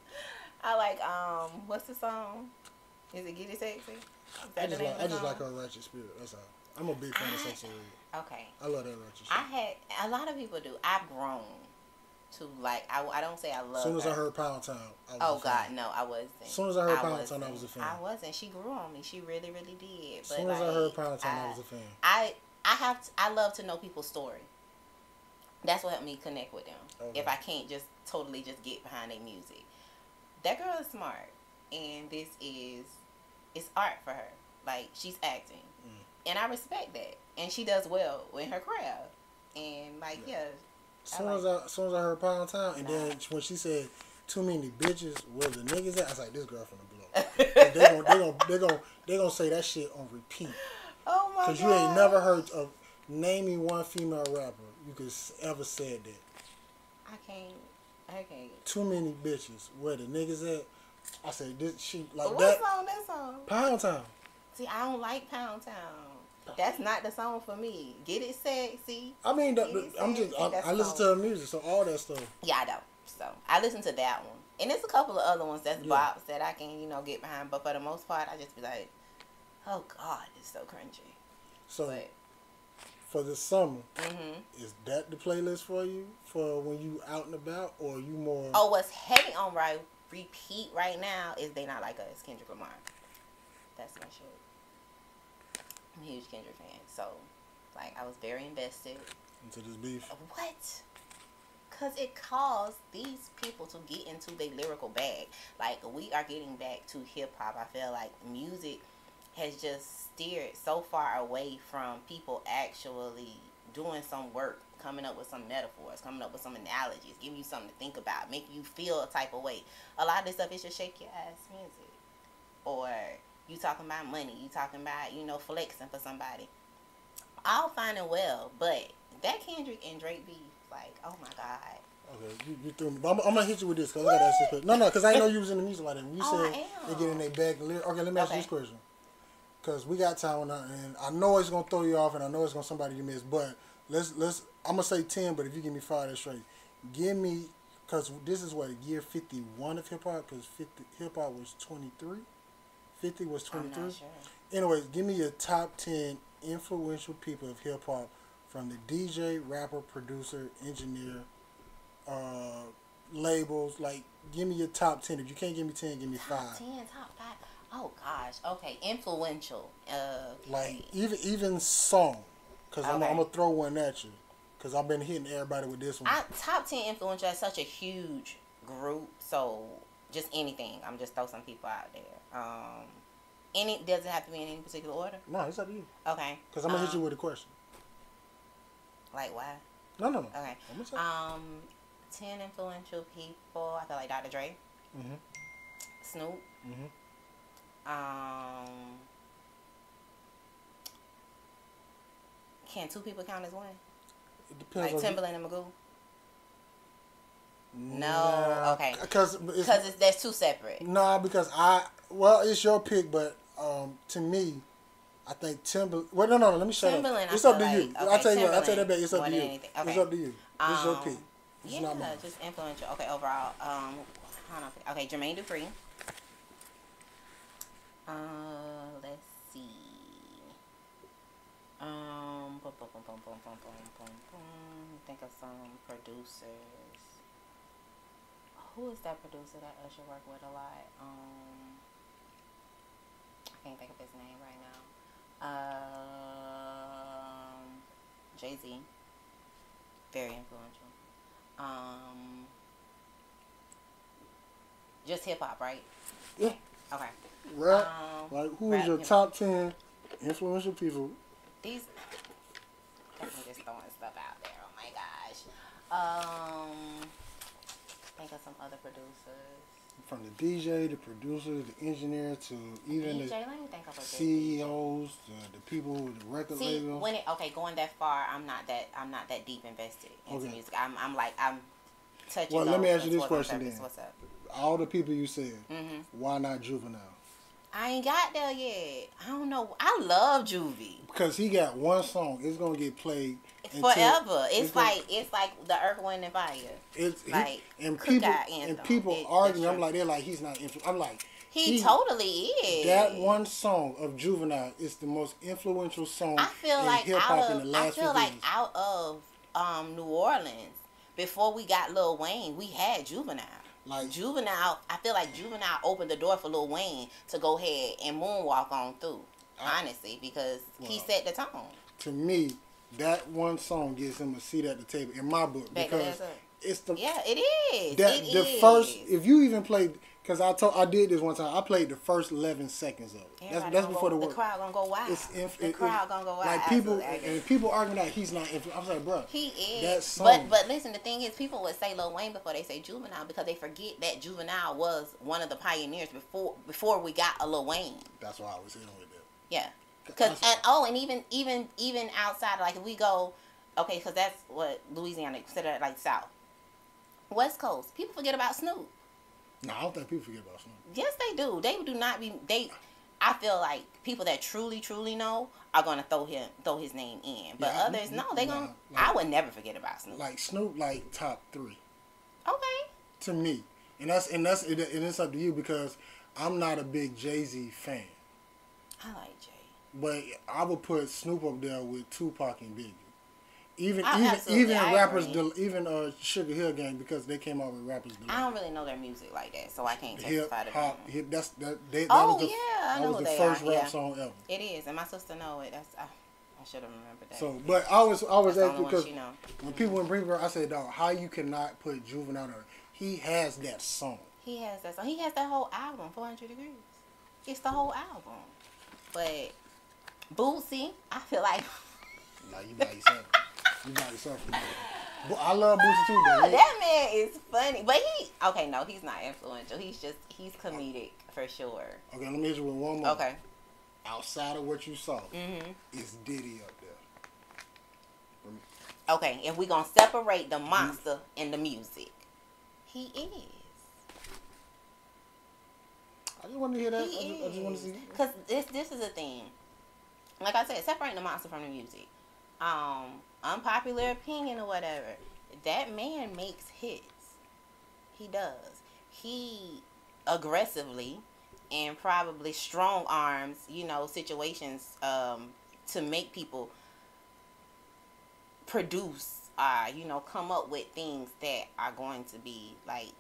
I like what's the song? Is it Get It Sexy? I just like her ratchet spirit. That's all. I'm a big fan of Sexy Red. Okay. I love that ratchet spirit. A lot of people do. I've grown to like. I don't say I love. As soon as I heard Pound Town, I was oh a fan. God, no, I wasn't. As soon as I heard Pound Town, I was a fan. I wasn't. She grew on me. She really, really did. As soon as I heard Pound Town, I was a fan. I love to know people's story. That's what helped me connect with them. Okay. If I can't just totally just get behind their music, that girl is smart, and it's art for her. Like she's acting, and I respect that, and she does well in her craft, and like As soon as I heard Pound Town, and then when she said too many bitches, where the niggas at, I was like, this girl finna blow. they gonna say that shit on repeat. Oh my God! Because you ain't never heard of name me one female rapper you could ever said that. I can't. Okay. Too many bitches. Where the niggas at? I said this she like What that. song that song? Pound Town. See, I don't like Pound Town. That's not the song for me. Get It Sexy. I mean, I listen to her music, so all that stuff. Yeah, I don't. So I listen to that one, and there's a couple of other ones that's bops that I can get behind. But for the most part, I just be like, oh God, it's so cringy. So for the summer, is that the playlist for you for when you out and about, or you more? Oh, what's heavy on repeat right now is They Not Like Us, Kendrick Lamar. That's my shit. I'm a huge Kendrick fan, so like I was very invested into this beef. What? Because it caused these people to get into their lyrical bag. Like, we are getting back to hip-hop. I feel like music has just steered so far away from people actually doing some work, coming up with some metaphors, coming up with some analogies, giving you something to think about, making you feel a type of way. A lot of this stuff is just shake your ass music. Or you talking about money, you talking about, flexing for somebody. All fine and well, but that Kendrick and Drake beef, like, oh my God. Okay, you threw me. But I'm gonna hit you with this because I gotta ask this question. No, because I know you was in the music like that. When you said they get in their bag. Okay, let me ask you this question. Because we got time on, and I know it's gonna throw you off, and I know it's gonna somebody you miss. But let's. I'm gonna say 10, but if you give me 5, that's straight. Give me, because this is what year 51 of hip hop. Because hip hop was 23. 50 was 23. I'm not sure. Anyways, give me your top 10 influential people of hip hop, from the DJ, rapper, producer, engineer, labels. Like, give me your top 10. If you can't give me 10, give me 5. Top 10, top 5. Oh gosh. Okay, influential. Like even song, because I'm gonna throw one at you, because I've been hitting everybody with this one. Top 10 influential is such a huge group, so just anything. I'm just throw some people out there. Does it have to be in any particular order? No, it's up to you. Okay. Because I'm gonna hit you with a question. Like why? No. Okay. 10 influential people. I feel like Dr. Dre. Mm-hmm. Snoop. Mm-hmm. Can 2 people count as one? It depends. Like Timbaland and Magoo. No. Nah, okay. Because there's 2 separate. Nah, because it's your pick, but to me, I think Timbaland. Well, no. Let me shut Timbaland, up. It's up to you. Okay, I'll tell you what. I'll tell you that back. It's up to you. Okay. It's up to you. This is your pick. It's Yeah, not mine. just influential. Okay, overall. Hold on. Okay, Jermaine Dupri. Let's see. Think of some producers. Who is that producer that Usher worked with a lot? I can't think of his name right now. Jay-Z. Very influential. Just hip hop, right? Yeah. Okay. Rap. Like, who is your top 10 influential people? These. Definitely just throwing stuff out there. Oh my gosh. Think of some other producers. From the DJ, the producer, the engineer, to even DJ, the let me think of a CEOs, the people, the record labels. Going that far, I'm not that deep invested into music. I'm touching. Well, let me ask you this question then. What's up? All the people you said, why not Juvenile? I ain't got there yet. I don't know. I love Juvie. Because he got one song. It's gonna get played forever. It's like the Earth, Wind and Fire. It's like people arguing. They're like he's not. I'm like he totally is. That one song of Juvenile is the most influential song. I feel in like hip hop in the last few years. Out of New Orleans, before we got Lil Wayne, we had Juvenile. Like Juvenile, I feel like Juvenile opened the door for Lil Wayne to go ahead and moonwalk on through. Honestly, because he set the tone. To me, that one song gives him a seat at the table in my book, because it's the it is. First, if you even played, because I did this one time. I played the first 11 seconds of it. That's before the work. The crowd gonna go wild. The crowd gonna go wild. Like people arguing that he's not. I'm like, bro, he is. That song. But listen, the thing is, people would say Lil Wayne before they say Juvenile, because they forget that Juvenile was one of the pioneers before we got a Lil Wayne. That's why I was hitting with it. Yeah. And even outside, like if we go, okay, because that's what Louisiana considered like South. West Coast, people forget about Snoop. No, I don't think people forget about Snoop. Yes, they do. They do not be. I feel like people that truly know are gonna throw his name in, but others no, they gonna. Like, I would never forget about Snoop. Like Snoop, like top 3. Okay. To me, and it's up to you because I'm not a big Jay-Z fan. I like Jay, but I would put Snoop up there with Tupac and Biggie. Even Sugar Hill Gang because they came out with Rappers Delight. I don't really know their music like that, so I can't testify to them. Hip, I know the first rap song ever. It is, and my sister know it. I should have remembered that. So, but I was asked because when people would bring her, I said, dog, how you cannot put Juvenile on? He has that song. He has that song. He has that whole album, 400 Degrees. It's the whole album. But Bootsy, I feel like. Nah, you by yourself. I love Bootsy too, baby. That man is funny. But he's not influential. He's comedic for sure. Okay, let me hit you with one more. Okay. Outside of what you saw, is Diddy up there? Okay, if we gonna separate the monster and the music, he is. I just want to hear that. I just want to see. Because this is a thing. Like I said, separating the monster from the music. Unpopular opinion or whatever. That man makes hits. He does. He aggressively and probably strong arms, situations to make people produce, come up with things that are going to be like,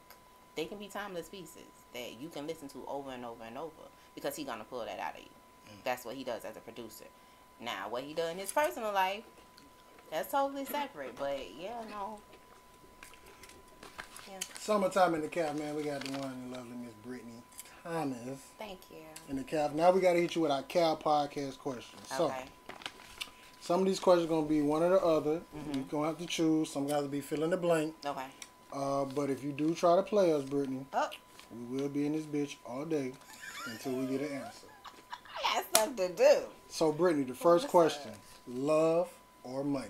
they can be timeless pieces that you can listen to over and over and over because he's going to pull that out of you. That's what he does as a producer. Now, what he does in his personal life, that's totally separate. But, yeah. Summertime in the Caf, man. We got the one and lovely Miss Brittany Thomas. Thank you. In the Caf. Now we got to hit you with our Caf podcast questions. Okay. So, some of these questions are going to be one or the other. You're going to have to choose. Some guys will be fill in the blank. Okay. But if you do try to play us, Brittany, we will be in this bitch all day until we get an answer. I got something to do. So, Brittany, the first question. Love or money?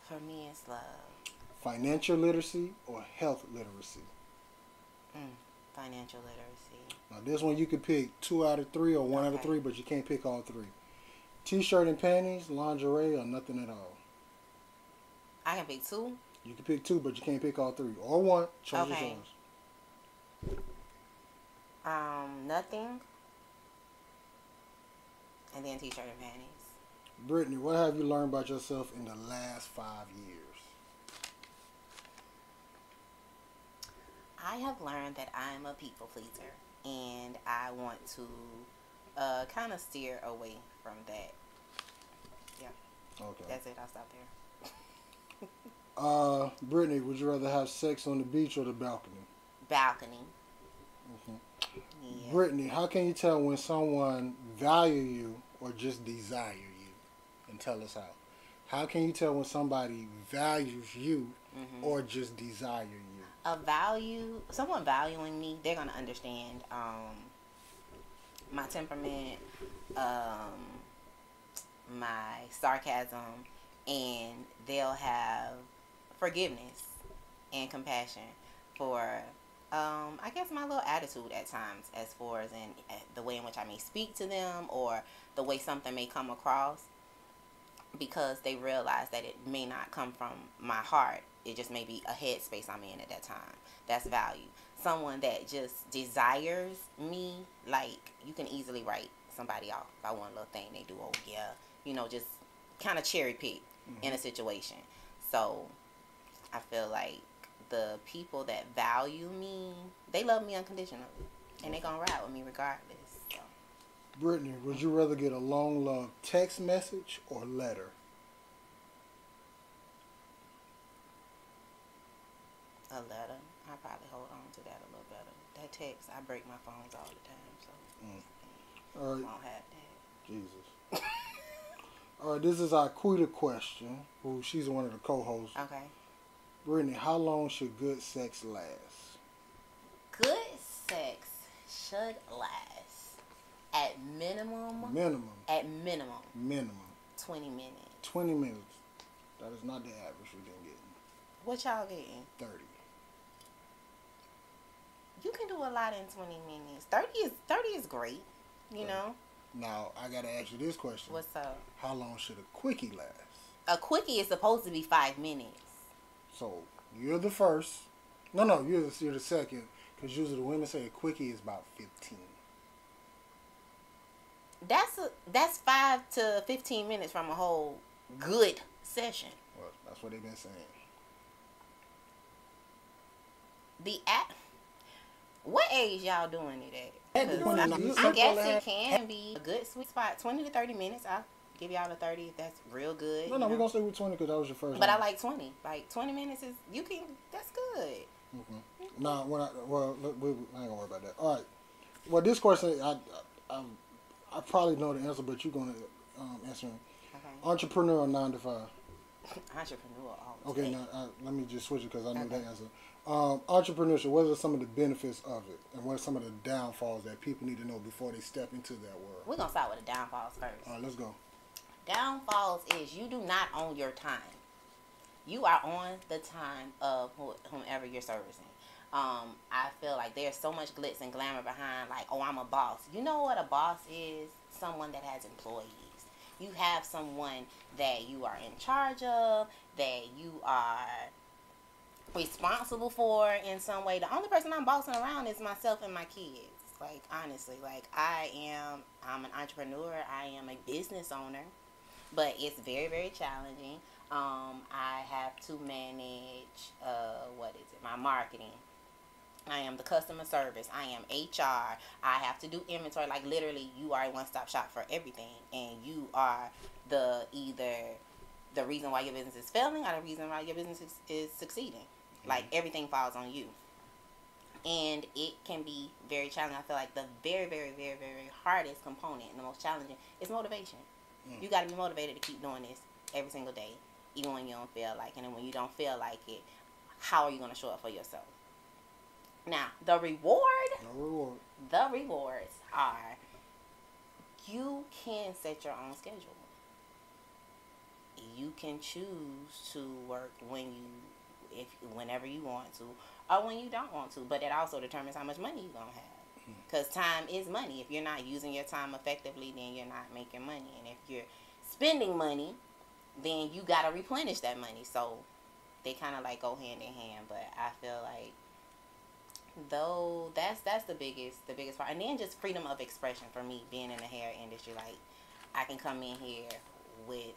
For me, it's love. Financial literacy or health literacy? Financial literacy. Now, this one you could pick 2 out of 3 or 1 out of 3, but you can't pick all 3. T-shirt and panties, lingerie, or nothing at all? I can pick 2? You can pick 2, but you can't pick all 3. Or 1. Choose yours. Nothing. And then t-shirt and panties. Brittany, what have you learned about yourself in the last 5 years? I have learned that I am a people pleaser, and I want to kind of steer away from that. Yeah. Okay. That's it. I'll stop there. Brittany, would you rather have sex on the beach or the balcony? Balcony. Yeah. Brittany, how can you tell when someone value you or just desire you? And tell us how. How can you tell when somebody values you or just desire you? Someone valuing me, they're going to understand my temperament, my sarcasm, and they'll have forgiveness and compassion for, I guess, my little attitude at times as far as in the way in which I may speak to them or the way something may come across, because they realize that it may not come from my heart. It just may be a headspace I'm in at that time. That's value. Someone that just desires me, like, you can easily write somebody off by one little thing they do. Oh, yeah. Just kind of cherry pick in a situation. So, I feel like the people that value me, they love me unconditionally. And they're going to ride with me regardless. So. Brittany, would you rather get a long love text message or letter? A letter. I probably hold on to that a little better. That text, I break my phones all the time, so all right. I won't have that. Jesus. All right, this is our Quita question. She's one of the co-hosts. Okay. Brittany, how long should good sex last? Good sex should last at minimum. At minimum. 20 minutes. 20 minutes. That is not the average we've been getting. What y'all getting? 30. You can do a lot in 20 minutes. 30 is great, you know? Now, I got to ask you this question. What's up? How long should a quickie last? A quickie is supposed to be 5 minutes. So, you're the first. No, you're the second. Because usually the women say a quickie is about 15. That's 5 to 15 minutes from a whole good session. Well, that's what they've been saying. What age y'all doing it at? I guess it can be a good sweet spot. 20 to 30 minutes. I'll give y'all the 30 if that's real good. No, we're going to stay with 20 because that was your first But one. I like 20. Like 20 minutes is, that's good. Mm-hmm. No, I ain't going to worry about that. All right. Well, this question, I probably know the answer, but you're going to answer it. Okay. Entrepreneur or 9 to 5? Entrepreneur. Okay, now let me just switch it because I know that answer. Entrepreneurship, what are some of the benefits of it? And what are some of the downfalls that people need to know before they step into that world? We're going to start with the downfalls first. All right, let's go. Downfalls is you do not own your time. You are on the time of whomever you're servicing. I feel like there's so much glitz and glamour behind, like, oh, I'm a boss. You know what a boss is? Someone that has employees. You have someone that you are in charge of, that you are responsible for in some way. The only person I'm bossing around is myself and my kids. Like, honestly, like, I'm an entrepreneur. I am a business owner, but it's very, very challenging. I have to manage, my marketing. I am the customer service. I am HR. I have to do inventory. Like, literally, you are a one-stop shop for everything. And you are either the reason why your business is failing or the reason why your business is succeeding. Like, everything falls on you. And it can be very challenging. I feel like the very, very, very, very hardest component and the most challenging is motivation. You got to be motivated to keep doing this every single day, even when you don't feel like it. And when you don't feel like it, how are you going to show up for yourself? Now, the rewards are you can set your own schedule. You can choose to work whenever you want to or when you don't want to, but it also determines how much money you're going to have. Because time is money. If you're not using your time effectively, then you're not making money. And if you're spending money, then you got to replenish that money. So they kind of like go hand in hand, but I feel like though that's the biggest part. And then just freedom of expression for me, being in the hair industry. Like, I can come in here with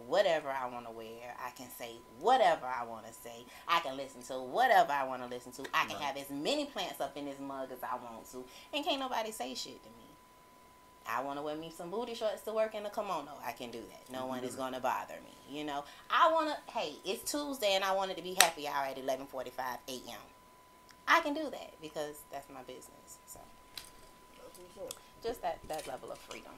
whatever I want to wear. I can say whatever I want to say. I can listen to whatever I want to listen to. I can have as many plants up in this mug as I want to, and can't nobody say shit to me. I want to wear me some booty shorts to work in a kimono. I can do that. No one is going to bother me. You know, hey, it's Tuesday and I want it to be happy hour at 11:45 a.m. I can do that because that's my business. So, just that level of freedom.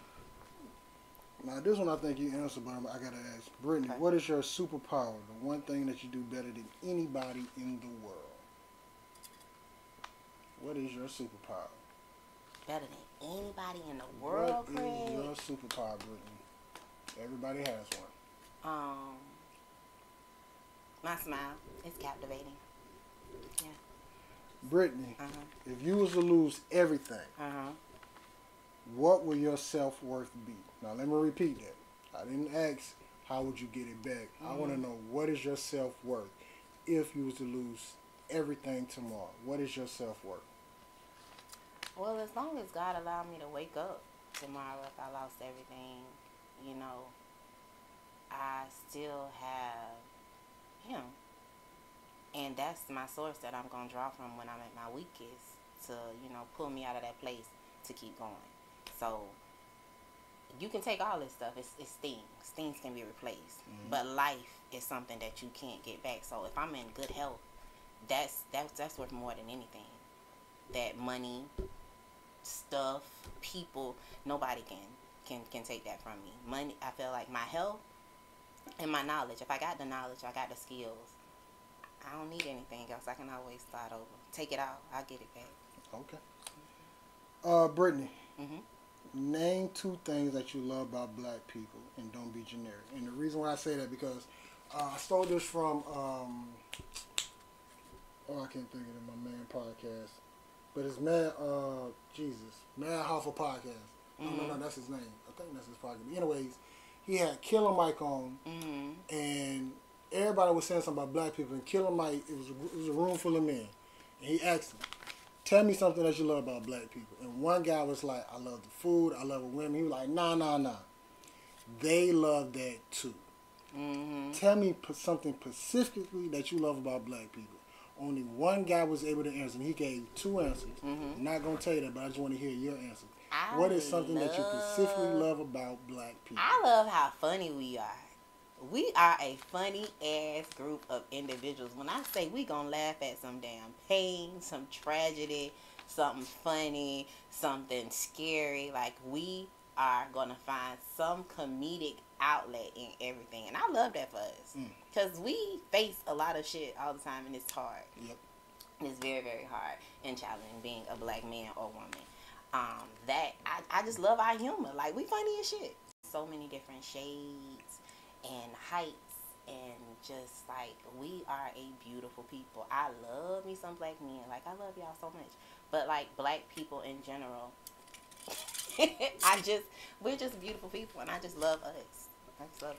Now, this one I think you answered, but I got to ask. Brittany, What is your superpower? The one thing that you do better than anybody in the world? What is your superpower? Better than anybody in the world, Craig? What is your superpower, Brittany? Everybody has one. My smile is captivating. Yeah. Brittany, if you was to lose everything, what would your self-worth be? Now, let me repeat that. I didn't ask how would you get it back. I want to know, what is your self-worth if you was to lose everything tomorrow? What is your self-worth? Well, as long as God allowed me to wake up tomorrow, if I lost everything, you know, I still have Him. And that's my source that I'm going to draw from when I'm at my weakest to, you know, pull me out of that place to keep going. So, you can take all this stuff. It's things. Things can be replaced. But life is something that you can't get back. So, if I'm in good health, that's worth more than anything. That money, stuff, people, nobody can take that from me. Money, I feel like my health and my knowledge. If I got the knowledge, I got the skills, I don't need anything else. I can always start over. Take it out. I'll get it back. Okay. Brittany, name 2 things that you love about black people and don't be generic. And the reason why I say that because I stole this from, I can't think of it, my man podcast. But it's Mad Hoffa Podcast. No, that's his name. I think that's his podcast. But anyways, he had Killer Mike on, and everybody was saying something about black people. And Killer Mike, it was a room full of men. And he asked him, tell me something that you love about black people. And one guy was like, I love the food, I love the women. He was like, nah. They love that too. Tell me something specifically that you love about black people. Only one guy was able to answer, and he gave 2 answers. I'm not going to tell you that, but I just want to hear your answer. What is something that you specifically love about black people? I love how funny we are. We are a funny-ass group of individuals. When I say we gonna laugh at some damn pain, some tragedy, something funny, something scary, like we are gonna find some comedic outlet in everything. And I love that for us. Because we face a lot of shit all the time, and it's hard. Yep. It's very, very hard and challenging being a black man or woman. I just love our humor. Like, we funny as shit. So many different shades and heights, and just like, we are a beautiful people. I love me some black men. Like, I love y'all so much. But like, black people in general, we're just beautiful people, and I just love us. I just love us.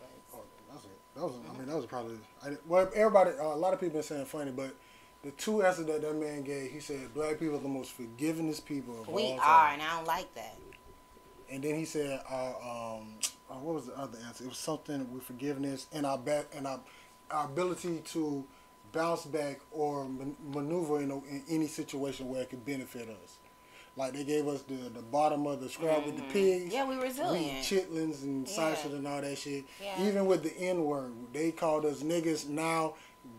Oh, that was probably, well, everybody, a lot of people been saying funny, but the 2 answers that man gave, he said black people are the most forgivingest people of all time. We are, and I don't like that. And then he said, what was the other answer? It was something with forgiveness and our ability to bounce back or maneuver in any situation where it could benefit us. Like, they gave us the bottom of the scrap with the pigs. Yeah, we resilient. We chitlins and sausage and all that shit. Yeah. Even with the N-word, they called us niggas. Now,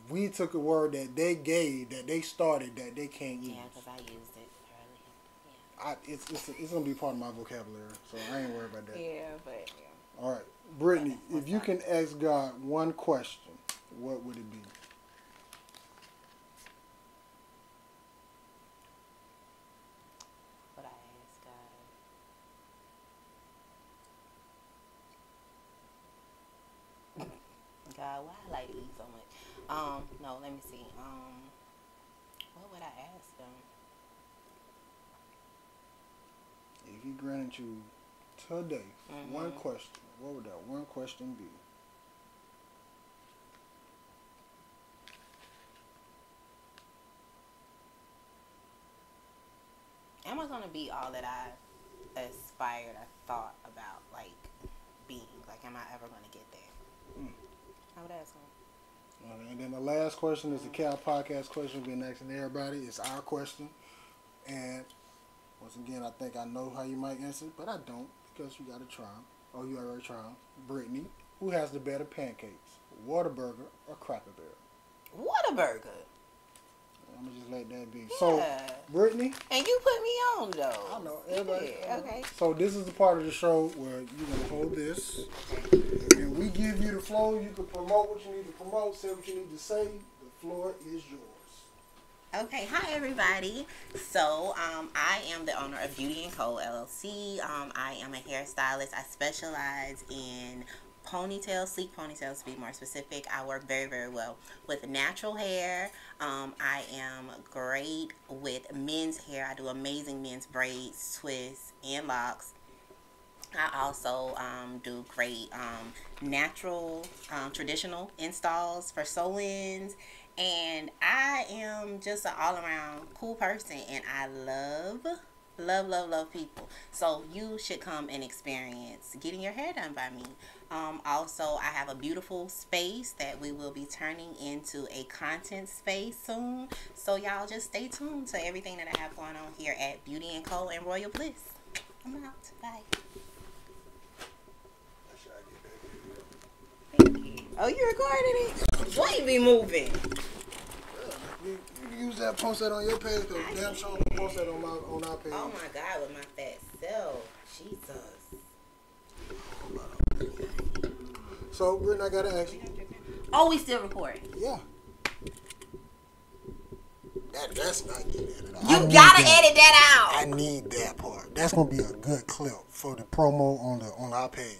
we took a word that they gave, that they started, that they can't use. Yeah, because I used it earlier. Yeah. It's going to be part of my vocabulary, so I ain't worried about that. Yeah, but yeah. All right. Brittany, if you can ask God one question, what would it be? What I ask God. God, why I like to eat so much? No, let me see. What would I ask him? If he granted you today one question, what would that one question be? Am I going to be all that I aspired, I thought about, like, being? Like, am I ever going to get there? I would ask him. And then the last question is the Cal Podcast question we've been asking everybody. It's our question. And once again, I think I know how you might answer it, but I don't, because you got to try them. Oh, you already tried them. Brittany, who has the better pancakes, Whataburger or Cracker Barrel? Whataburger. I'm going to just let that be. Yeah. So, Brittany. And you put me on, though. I know. Everybody. Yeah, okay. So, this is the part of the show where you're going to hold this. And we give you the floor. You can promote what you need to promote, say what you need to say. The floor is yours. Okay, hi everybody. So, I am the owner of Beauty & Co. LLC. I am a hairstylist. I specialize in ponytails, sleek ponytails to be more specific. I work very, very well with natural hair. I am great with men's hair. I do amazing men's braids, twists, and locks. I also do great natural, traditional installs for sew-ins. And I am just an all-around cool person, and I love people. So you should come and experience getting your hair done by me. Also, I have a beautiful space that we will be turning into a content space soon. So y'all just stay tuned to everything that I have going on here at Beauty & Co. and Royal Bliss. I'm out. Bye. Oh, you recording it? Why you be moving? You can use that, post that on your page, because damn sure we'll post that on our page. Oh my God, with my fat self. Jesus. So, Brittany, I gotta ask you. Oh, we still recording? Yeah. That's not getting edited out. You gotta edit that out. I need that part. That's gonna be a good clip for the promo on our page.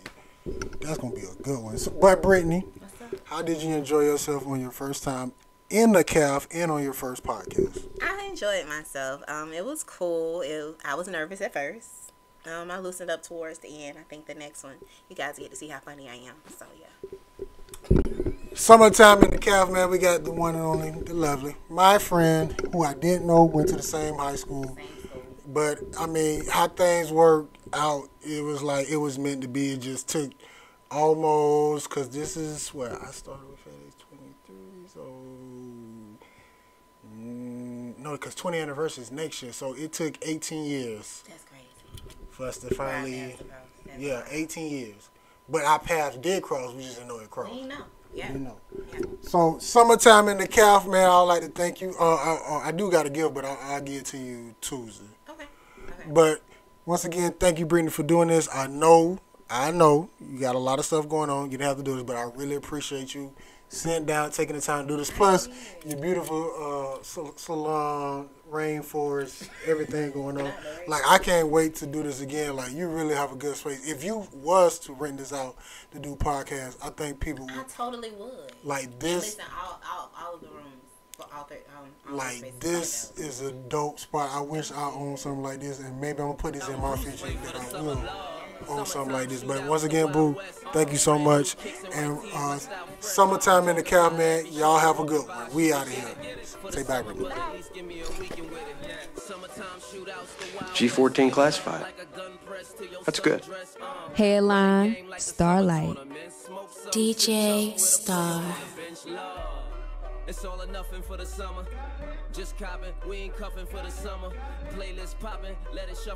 That's gonna be a good one. So, but Brittany, What's How did you enjoy yourself on your first time in the CAF and on your first podcast? I enjoyed myself. It was cool. I was nervous at first. I loosened up towards the end. I think the next one, you guys get to see how funny I am. So, yeah. Summertime in the CAF, man. We got the one and only, the lovely. My friend, who I didn't know, went to the same high school. But, I mean, how things worked out, it was like it was meant to be. It just took almost, because this is where I started with FedEx 23, so... no, because 20th anniversary is next year, so it took 18 years. That's crazy. For us to finally, 18 years. But our paths did cross, we just didn't know it crossed. We know, yeah. You know. Yeah. So, summertime in the CAF, man, I'd like to thank you. I do got to give, but I'll give it to you Tuesday. Okay. But, once again, thank you, Brittany, for doing this. I know you got a lot of stuff going on. You didn't have to do this, but I really appreciate you sitting down, taking the time to do this. Plus, your beautiful salon, rainforest, everything going on. Like, I can't wait to do this again. Like, you really have a good space. If you was to rent this out to do podcasts, I think people would. I totally would. Like this. Listen, all of the rooms. Like, this is a dope spot. I wish I owned something like this, and maybe I'm going to put this in my future that I will own something like this. But once again, Boo, thank you so much. And summertime in the CAF, man, y'all have a good one. We out of here. Say bye, Brittany. G14 classified. That's good. Headline, Starlight. DJ Star. It's all or nothing for the summer. Just copping, we ain't cuffing for the summer. Playlist popping, let it shuffle.